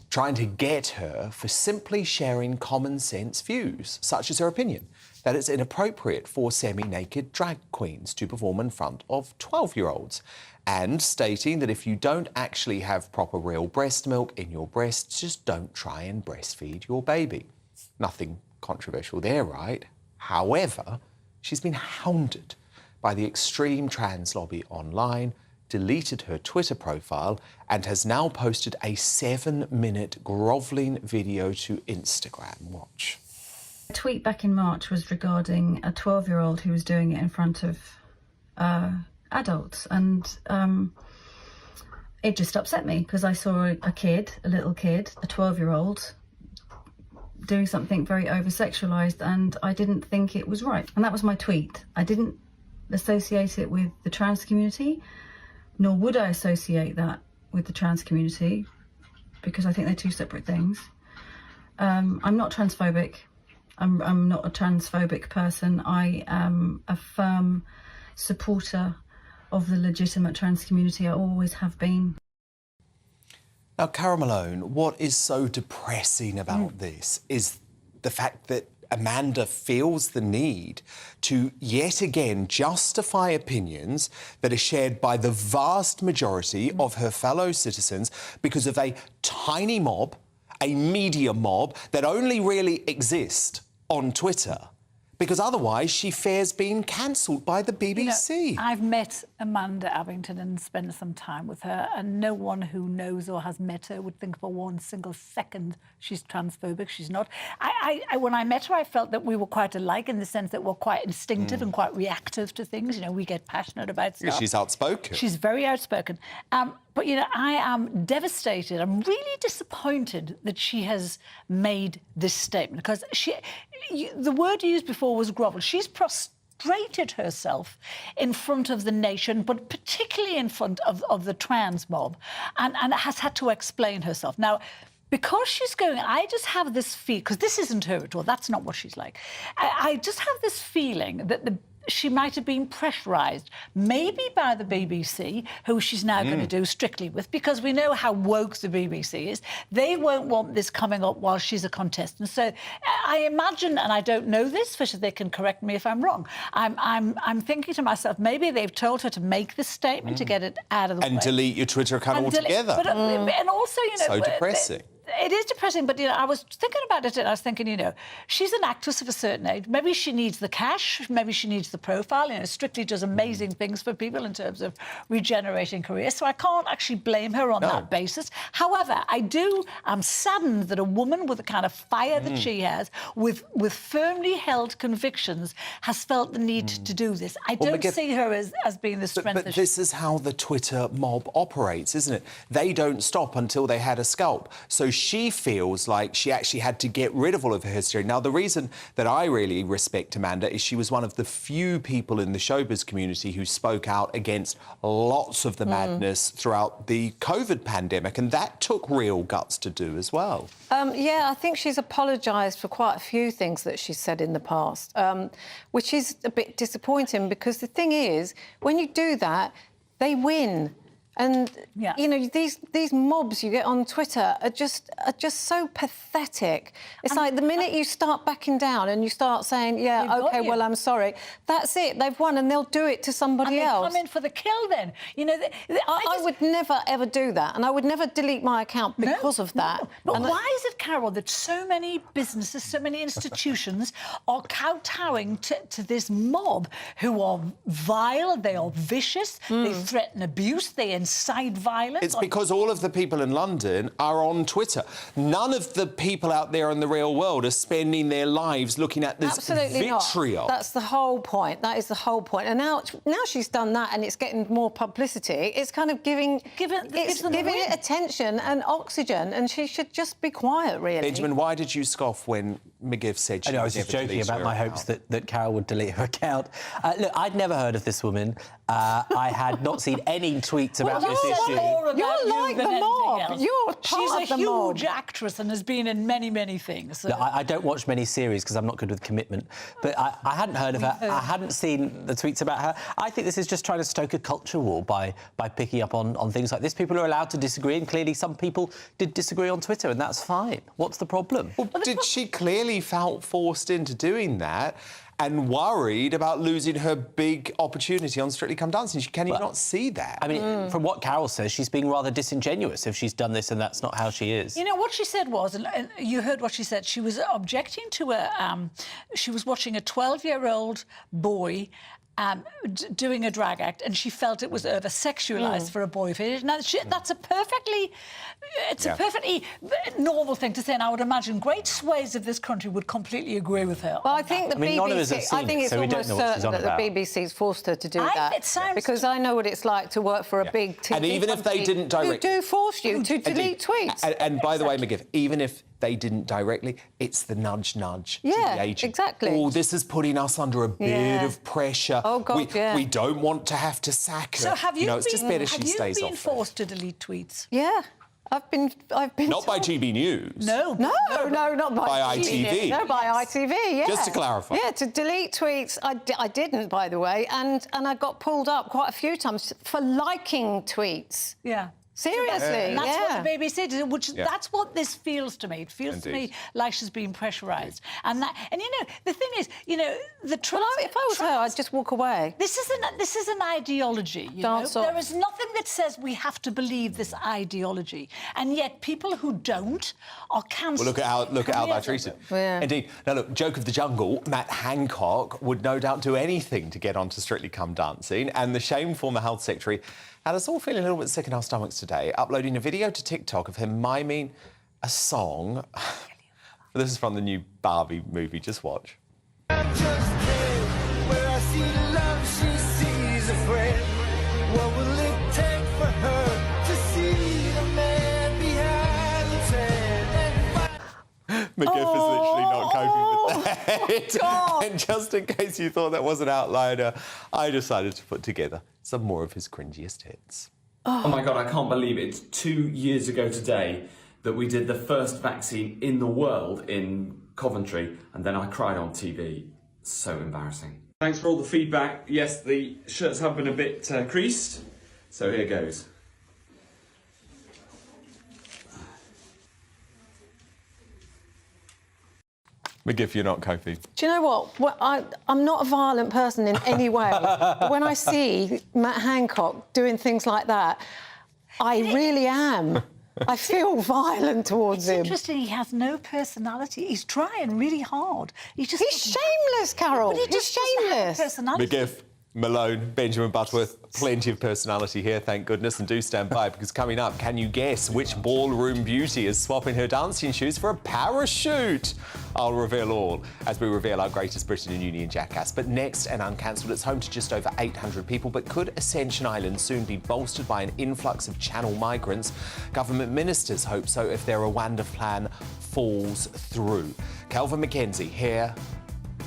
trying to get her for simply sharing common sense views, such as her opinion that it's inappropriate for semi-naked drag queens to perform in front of 12-year-olds, and stating that if you don't actually have proper real breast milk in your breasts, just don't try and breastfeed your baby. Nothing controversial there, right? However, she's been hounded by the extreme trans lobby online, deleted her Twitter profile, and has now posted a 7-minute grovelling video to Instagram. Watch. A tweet back in March was regarding a 12-year-old who was doing it in front of adults, and it just upset me because I saw a little kid, a 12-year-old, doing something very over-sexualised, and I didn't think it was right. And that was my tweet. I didn't associate it with the trans community, nor would I associate that with the trans community, because I think they're two separate things. I'm not transphobic. I'm not a transphobic person. I am a firm supporter of the legitimate trans community. I always have been. Now, Carol Malone, what is so depressing about this is the fact that Amanda feels the need to yet again justify opinions that are shared by the vast majority of her fellow citizens because of a tiny mob, a media mob that only really exist on Twitter, because otherwise she fears being cancelled by the BBC. You know, I've met Amanda Abbington and spent some time with her, and no one who knows or has met her would think for one single second she's transphobic. She's not. When I met her, I felt that we were quite alike in the sense that we're quite instinctive and quite reactive to things. You know, we get passionate about stuff. She's outspoken. She's very outspoken. But, you know, I am devastated. I'm really disappointed that she has made this statement, because the word used before was grovel. She's prostrated herself in front of the nation, but particularly in front of the trans mob, and has had to explain herself. Now, because she's going, I just have this feel, because this isn't her at all, that's not what she's like. I just have this feeling that she might have been pressurised, maybe by the BBC, who she's now going to do Strictly with, because we know how woke the BBC is. They won't want this coming up while she's a contestant. So I imagine, and I don't know this, for sure, they can correct me if I'm wrong, I'm thinking to myself, maybe they've told her to make this statement to get it out of the way. And delete your Twitter account altogether. And also, you know... So depressing. It is depressing, but, you know, I was thinking about it and I was thinking, you know, she's an actress of a certain age. Maybe she needs the cash, maybe she needs the profile. You know, Strictly does amazing things for people in terms of regenerating careers, so I can't actually blame her on that basis. However, I'm saddened that a woman with the kind of fire that she has, with firmly held convictions, has felt the need to do this. I don't see her as being the strength But this is how the Twitter mob operates, isn't it? They don't stop until they had a scalp. So she feels like she actually had to get rid of all of her history. Now, the reason that I really respect Amanda is she was one of the few people in the showbiz community who spoke out against lots of the madness throughout the COVID pandemic, and that took real guts to do as well. Yeah, I think she's apologised for quite a few things that she's said in the past, which is a bit disappointing, because the thing is, when you do that, they win. And, you know, these mobs you get on Twitter are just so pathetic. It's like the minute you start backing down and you start saying, yeah, OK, well, I'm sorry, that's it, they've won, and they'll do it to somebody else. Come in for the kill then. You know, I would never, ever do that, and I would never delete my account because of that. But why is it, Carol, that so many businesses, so many institutions are kowtowing to this mob who are vile, they are vicious, they threaten abuse, they incite violence. It's because all of the people in London are on Twitter. None of the people out there in the real world are spending their lives looking at this vitriol. That's the whole point. That is the whole point. And now she's done that and it's getting more publicity. It's kind of giving it attention and oxygen, and she should just be quiet, really. Benjamin, why did you scoff when McGiff said she I was just joking about my hopes that Carol would delete her account. Look, I'd never heard of this woman. I had not seen any tweets about this issue. You're like the mob. You're part She's of a the mob. huge actress and has been in many, many things. So. Look, I don't watch many series because I'm not good with commitment, but I hadn't heard of her. I hadn't seen the tweets about her. I think this is just trying to stoke a culture war by picking up on things like this. People are allowed to disagree, and clearly some people did disagree on Twitter, and that's fine. What's the problem? Well, did she clearly felt forced into doing that and worried about losing her big opportunity on Strictly Come Dancing? Can you not see that? I mean, from what Carol says, she's being rather disingenuous if she's done this and that's not how she is. You know, what she said was, and you heard what she said, she was objecting to she was watching a 12-year-old boy doing a drag act, and she felt it was over-sexualised for a boy of age. Now, that's a perfectly normal thing to say, and I would imagine great swathes of this country would completely agree with her. Well, I think the BBC. I think it's almost certain that the BBC's forced her to do that. It sounds because I know what it's like to work for a big TV And even if they didn't directly... Who do force you to delete tweets. And by the way, McGiff, even if they didn't directly, it's the nudge to the agent. Exactly. Oh, this is putting us under a bit of pressure. Oh, God, we don't want to have to sack her. So have you it's just better she stays off. been forced to delete tweets? Yeah. I've been not by GB News. No, not by ITV. No, by ITV. Yeah. Just to clarify. Yeah, to delete tweets. I didn't, by the way, and I got pulled up quite a few times for liking tweets. Yeah. Seriously, and that's what the BBC did, that's what this feels to me. It feels to me like she's being pressurised. And you know, the thing is, you know, if I was her, I'd just walk away. This is an ideology. You know? There is nothing that says we have to believe this ideology, and yet people who don't are cancelled. Well, look at how they're treated. Yeah. Indeed. Now, look, joke of the jungle, Matt Hancock would no doubt do anything to get onto Strictly Come Dancing, and the shamed former health secretary had us all feeling a little bit sick in our stomachs today, uploading a video to TikTok of him miming a song. This is from the new Barbie movie. Just watch. McGiff is literally not coping with that. And just in case you thought that was an outliner, I decided to put together some more of his cringiest hits. Oh my God, I can't believe it. It's 2 years ago today that we did the first vaccine in the world in Coventry, and then I cried on TV. So embarrassing. Thanks for all the feedback. Yes, the shirts have been a bit creased, so here goes. McGiff, you're not coping. Do you know what? I'm not a violent person in any way. But when I see Matt Hancock doing things like that, I really am. I feel violent towards him. It's interesting, he has no personality. He's trying really hard. He's shameless, Carol. He's shameless. Personality. McGiff, Malone, Benjamin Butterworth, plenty of personality here, thank goodness, and do stand by, because coming up, can you guess which ballroom beauty is swapping her dancing shoes for a parachute? I'll reveal all as we reveal our greatest Britain and Union jackass. But next, and uncancelled, it's home to just over 800 people, but could Ascension Island soon be bolstered by an influx of Channel migrants? Government ministers hope so if their Rwanda plan falls through. Kelvin McKenzie here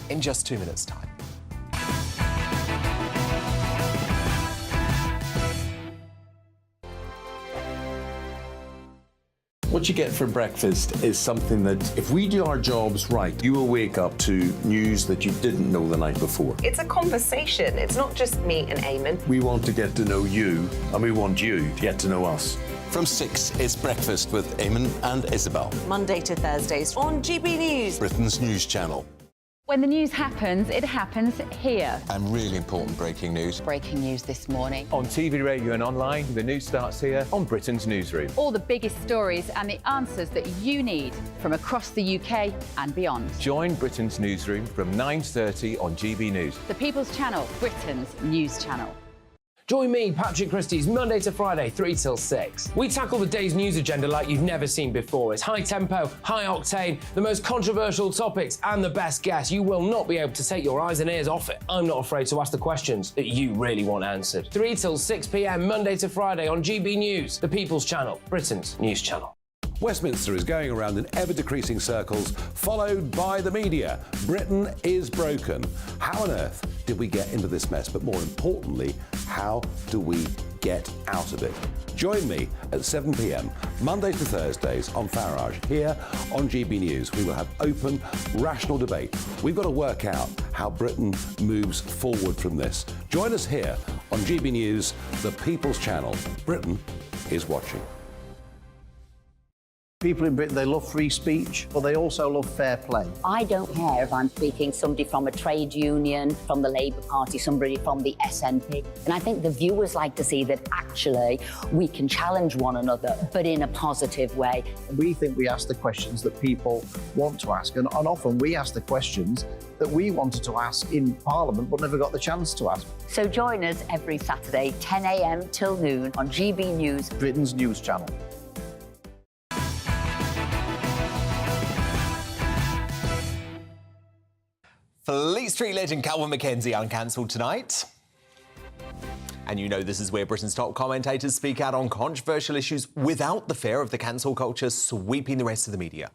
in just 2 minutes' time. What you get for breakfast is something that, if we do our jobs right, you will wake up to news that you didn't know the night before. It's a conversation. It's not just me and Eamon. We want to get to know you, and we want you to get to know us. From 6, it's Breakfast with Eamon and Isabel. Monday to Thursdays on GB News. Britain's news channel. When the news happens, it happens here. And really important breaking news. Breaking news this morning. On TV, radio and online, the news starts here on Britain's Newsroom. All the biggest stories and the answers that you need from across the UK and beyond. Join Britain's Newsroom from 9:30 on GB News. The People's Channel, Britain's news channel. Join me, Patrick Christie's Monday to Friday, 3 till 6. We tackle the day's news agenda like you've never seen before. It's high tempo, high octane, the most controversial topics, and the best guests. You will not be able to take your eyes and ears off it. I'm not afraid to ask the questions that you really want answered. 3 till 6 p.m, Monday to Friday on GB News, the People's Channel, Britain's news channel. Westminster is going around in ever-decreasing circles, followed by the media. Britain is broken. How on earth did we get into this mess? But more importantly, how do we get out of it? Join me at 7 p.m, Mondays to Thursdays on Farage, here on GB News. We will have open, rational debate. We've got to work out how Britain moves forward from this. Join us here on GB News, the People's Channel. Britain is watching. People in Britain, they love free speech, but they also love fair play. I don't care if I'm speaking somebody from a trade union, from the Labour Party, somebody from the SNP. And I think the viewers like to see that actually we can challenge one another, but in a positive way. We think we ask the questions that people want to ask, and often we ask the questions that we wanted to ask in Parliament but never got the chance to ask. So join us every Saturday, 10 a.m. till noon on GB News, Britain's news channel. Fleet Street legend Calvin McKenzie uncancelled tonight. And you know this is where Britain's top commentators speak out on controversial issues without the fear of the cancel culture sweeping the rest of the media.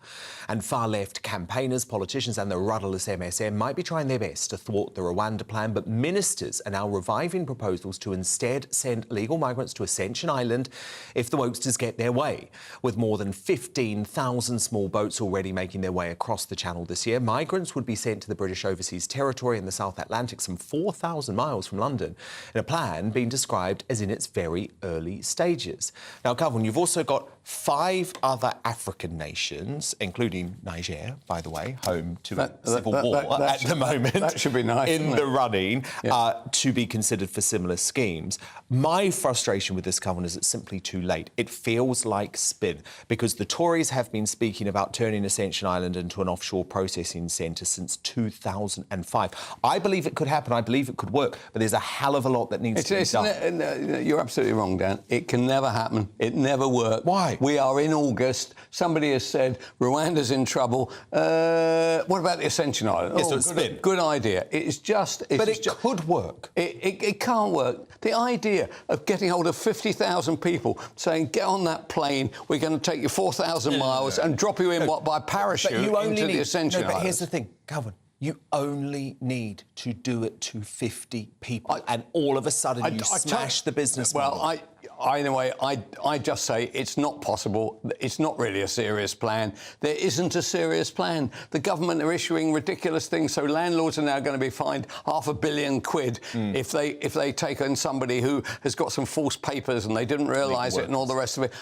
And far-left campaigners, politicians and the rudderless MSM might be trying their best to thwart the Rwanda plan, but ministers are now reviving proposals to instead send illegal migrants to Ascension Island if the wokesters get their way. With more than 15,000 small boats already making their way across the Channel this year, migrants would be sent to the British Overseas Territory in the South Atlantic, some 4,000 miles from London, in a plan being described as in its very early stages. Now, Calvin, you've also got 5 other African nations, including Niger, by the way, home to a civil war at the moment. That should be nice, in the running to be considered for similar schemes. My frustration with this, Calvin, is it's simply too late. It feels like spin, because the Tories have been speaking about turning Ascension Island into an offshore processing centre since 2005. I believe it could happen. I believe it could work, but there's a hell of a lot that needs to be done. You're absolutely wrong, Dan. It can never happen. It never worked. Why? We are in August. Somebody has said Rwanda's in trouble. What about the Ascension Island? Yes, so it's spin. Good idea. It's just... But it could work. It can't work. The idea of getting hold of 50,000 people saying, get on that plane, we're going to take you 4,000 miles and drop you in, by parachute into the Ascension Island. But here's the thing, Calvin. You only need to do it to 50 people, and all of a sudden you smash the business model. Well, I just say it's not possible. It's not really a serious plan. There isn't a serious plan. The government are issuing ridiculous things, so landlords are now going to be fined £500 million if they take on somebody who has got some false papers and they didn't realise it and all the rest of it.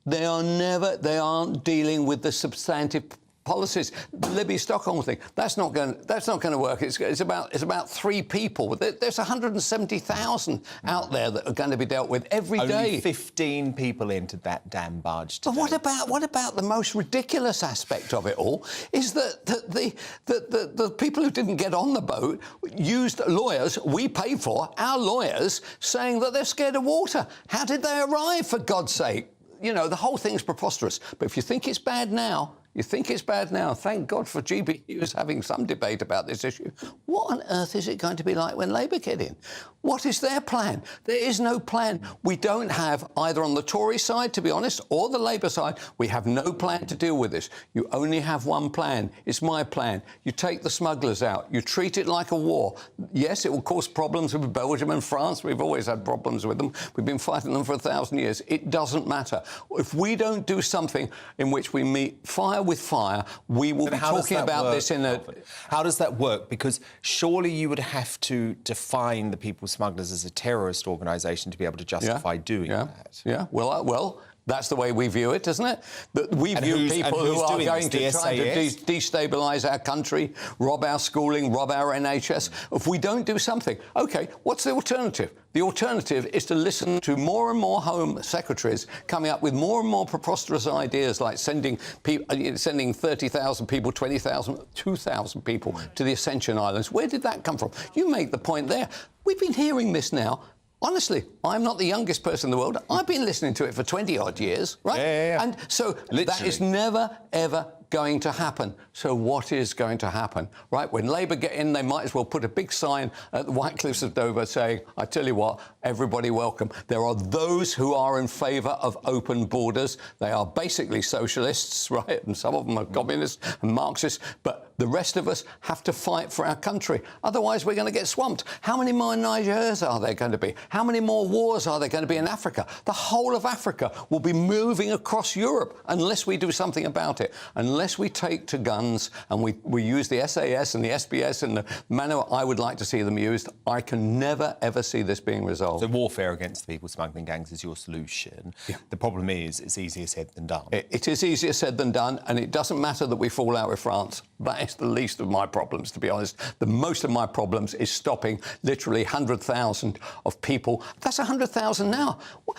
They aren't dealing with the substantive policies. The Libby Stockholm thing, that's not going to work. It's about 3 people. There's 170,000 out there that are going to be dealt with every day. Only 15 people entered that damn barge today. But what about the most ridiculous aspect of it all is that the people who didn't get on the boat used lawyers we paid for, our lawyers, saying that they're scared of water. How did they arrive, for God's sake? You know, the whole thing's preposterous. But if you think it's bad now, thank God for GB News having some debate about this issue. What on earth is it going to be like when Labour get in? What is their plan? There is no plan. We don't have, either on the Tory side, to be honest, or the Labour side, we have no plan to deal with this. You only have one plan. It's my plan. You take the smugglers out. You treat it like a war. Yes, it will cause problems with Belgium and France. We've always had problems with them. We've been fighting them for 1,000 years. It doesn't matter. If we don't do something in which we meet fire with fire, we will be talking about this in a... How does that work? Because surely you would have to define the people smugglers as a terrorist organisation to be able to justify doing that. Yeah, well, that's the way we view it, isn't it? That we view people who are going to try to destabilise our country, rob our schooling, rob our NHS. If we don't do something, OK, what's the alternative? The alternative is to listen to more and more Home Secretaries coming up with more and more preposterous ideas, like sending 30,000 people, 20,000, 2,000 people to the Ascension Islands. Where did that come from? You make the point there. We've been hearing this now honestly, I'm not the youngest person in the world. I've been listening to it for 20-odd years, right? Yeah. And so that is never, ever going to happen. So what is going to happen, right? When Labour get in, they might as well put a big sign at the White Cliffs of Dover saying, I tell you what, everybody welcome. There are those who are in favour of open borders. They are basically socialists, right? And some of them are communists and Marxists, but the rest of us have to fight for our country. Otherwise, we're going to get swamped. How many more Nigers are there going to be? How many more wars are there going to be in Africa? The whole of Africa will be moving across Europe unless we do something about it. Unless we take to guns and we use the SAS and the SBS in the manner I would like to see them used, I can never, ever see this being resolved. So warfare against the people smuggling gangs is your solution. Yeah. The problem is it's easier said than done. It is easier said than done, and it doesn't matter that we fall out with France. That is the least of my problems, to be honest. The most of my problems is stopping literally 100,000 of people. That's 100,000 now.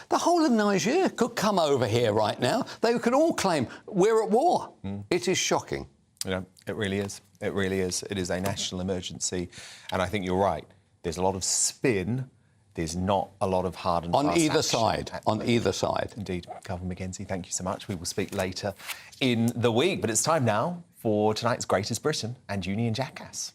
The whole of Niger could come over here right now. They could all claim we're at war. It is shocking. You know, it really is. It really is. It is a national emergency. And I think you're right. There's a lot of spin. There's not a lot of hard and fast on either action. side. On either side. Indeed. Calvin McKenzie, thank you so much. We will speak later in the week. But it's time now for tonight's Greatest Britain and Union Jackass.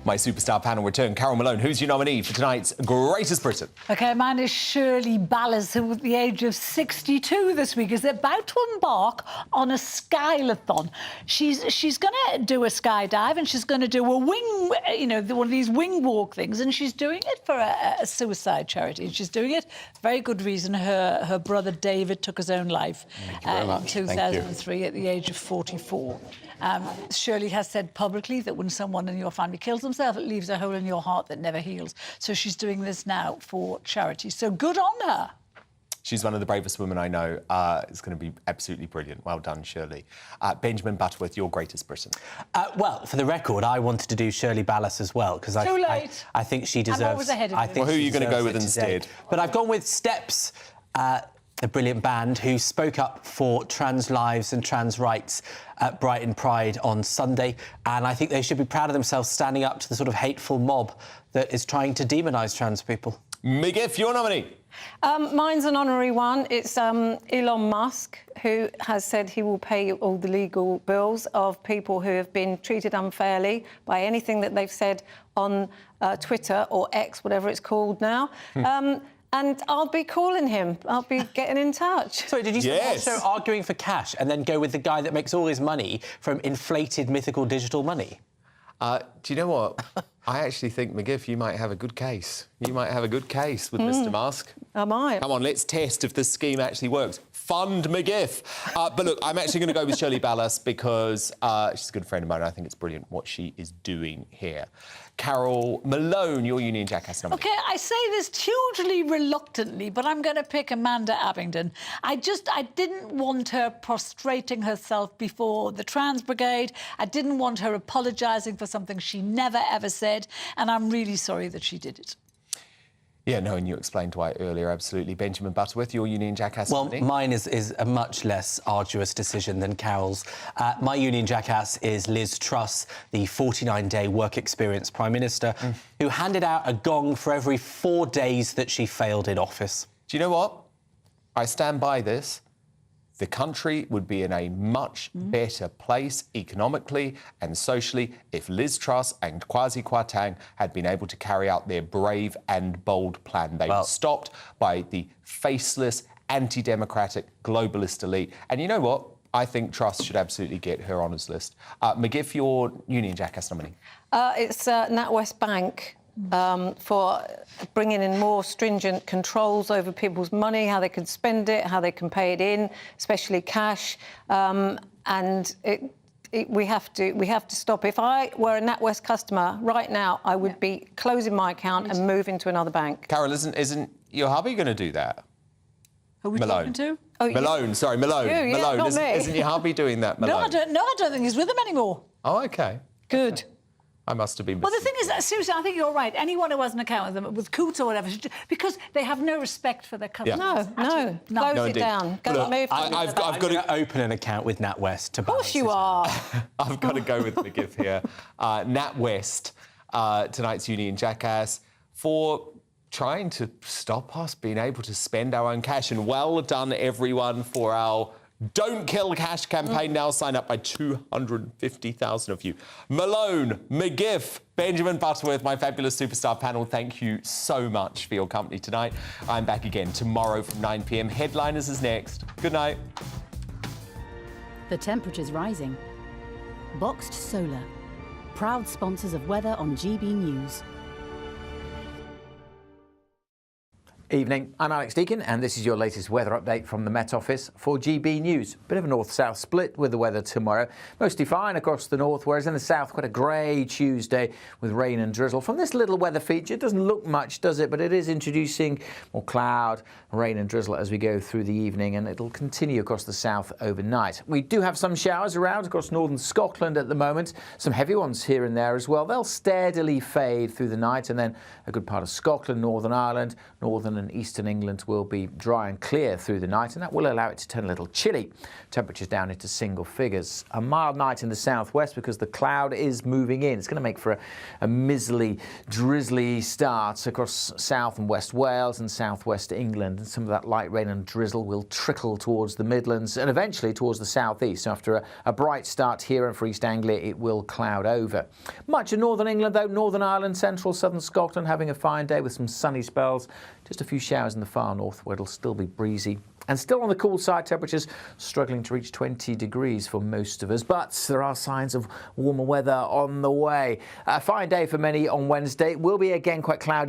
My superstar panel return. Carol Malone, who's your nominee for tonight's Greatest Britain? OK, mine is Shirley Ballas, who at the age of 62 this week is about to embark on a skylathon. She's going to do a skydive and she's going to do a wing, you know, one of these wing walk things, and she's doing it for a suicide charity. And she's doing it for very good reason. Her brother David took his own life in 2003 at the age of 44. Shirley has said publicly that when someone in your family kills themselves, it leaves a hole in your heart that never heals. So she's doing this now for charity. So good on her. She's one of the bravest women I know. It's going to be absolutely brilliant. Well done, Shirley. Benjamin Butterworth, your Greatest Britain. Well, for the record, I wanted to do Shirley Ballas as well, because I think she deserves... I'm always ahead of you. Well, who are you going to go with instead? But I've gone with Steps, the brilliant band who spoke up for trans lives and trans rights at Brighton Pride on Sunday, and I think they should be proud of themselves standing up to the sort of hateful mob that is trying to demonise trans people. McGiff, your nominee. Mine's an honorary one. It's Elon Musk, who has said he will pay all the legal bills of people who have been treated unfairly by anything that they've said on Twitter or X, whatever it's called now. And I'll be calling him. I'll be getting in touch. Sorry, did you say also arguing for cash and then go with the guy that makes all his money from inflated mythical digital money? Do you know what? I actually think, McGiff, you might have a good case. You might have a good case with Mr Musk. I might. Come on, let's test if this scheme actually works. Fund McGiff. But look, I'm actually going to go with Shirley Ballas because she's a good friend of mine and I think it's brilliant what she is doing here. Carol Malone, your Union Jackass nominee. OK, I say this hugely reluctantly, but I'm going to pick Amanda Abingdon. I didn't want her prostrating herself before the Trans Brigade. I didn't want her apologising for something she never, ever said, and I'm really sorry that she did it. Yeah, no, and you explained why earlier, absolutely. Benjamin Butterworth, your Union Jackass nominee. Well, mine is a much less arduous decision than Carol's. My Union Jackass is Liz Truss, the 49-day work experience Prime Minister, who handed out a gong for every 4 days that she failed in office. Do you know what? I stand by this. The country would be in a much better place economically and socially if Liz Truss and Kwasi Kwarteng had been able to carry out their brave and bold plan. They were stopped by the faceless, anti-democratic, globalist elite. And you know what? I think Truss should absolutely get her honours list. McGiff, your Union Jackass nominee. It's NatWest Bank. For bringing in more stringent controls over people's money, how they can spend it, how they can pay it in, especially cash, and we have to stop. If I were a NatWest customer right now, I would be closing my account and moving to another bank. Carol, isn't your hubby going to do that? Who are we talking to? Oh, Malone, sorry, Malone. You, Malone, not me. isn't your hubby doing that, Malone? No, I don't think he's with them anymore. Oh, OK. Good. I must have been Well, the thing is, seriously, I think you're right. Anyone who has an account with them, with Coots or whatever, because they have no respect for their customers. No. Close it down. Go Look, move. I've got to open an account with NatWest to balance. Of course you are. I've got to go with McGiff here. NatWest tonight's Union Jackass, for trying to stop us being able to spend our own cash. And well done, everyone, for our Don't Kill Cash campaign. Now signed up by 250,000 of you. Malone, McGiff, Benjamin Butterworth, my fabulous superstar panel, thank you so much for your company tonight. I'm back again tomorrow from 9 p.m. Headliners is next. Good night. The temperature's rising. Boxed Solar, proud sponsors of weather on GB News. Evening, I'm Alex Deakin and this is your latest weather update from the Met Office for GB News. Bit of a north-south split with the weather tomorrow. Mostly fine across the north, whereas in the south quite a grey Tuesday with rain and drizzle. From this little weather feature, it doesn't look much, does it? But it is introducing more cloud, rain and drizzle as we go through the evening, and it'll continue across the south overnight. We do have some showers around across northern Scotland at the moment. Some heavy ones here and there as well. They'll steadily fade through the night, and then a good part of Scotland, Northern Ireland, northern and eastern England will be dry and clear through the night, and that will allow it to turn a little chilly. Temperatures down into single figures. A mild night in the southwest because the cloud is moving in. It's going to make for a miserly, drizzly start across south and west Wales and southwest England. And some of that light rain and drizzle will trickle towards the Midlands and eventually towards the southeast. So after a bright start here and for East Anglia, it will cloud over. Much of northern England, though, Northern Ireland, central southern Scotland having a fine day with some sunny spells. Just a few showers in the far north where it'll still be breezy. And still on the cool side, temperatures struggling to reach 20 degrees for most of us. But there are signs of warmer weather on the way. A fine day for many on Wednesday. Will be again quite cloudy.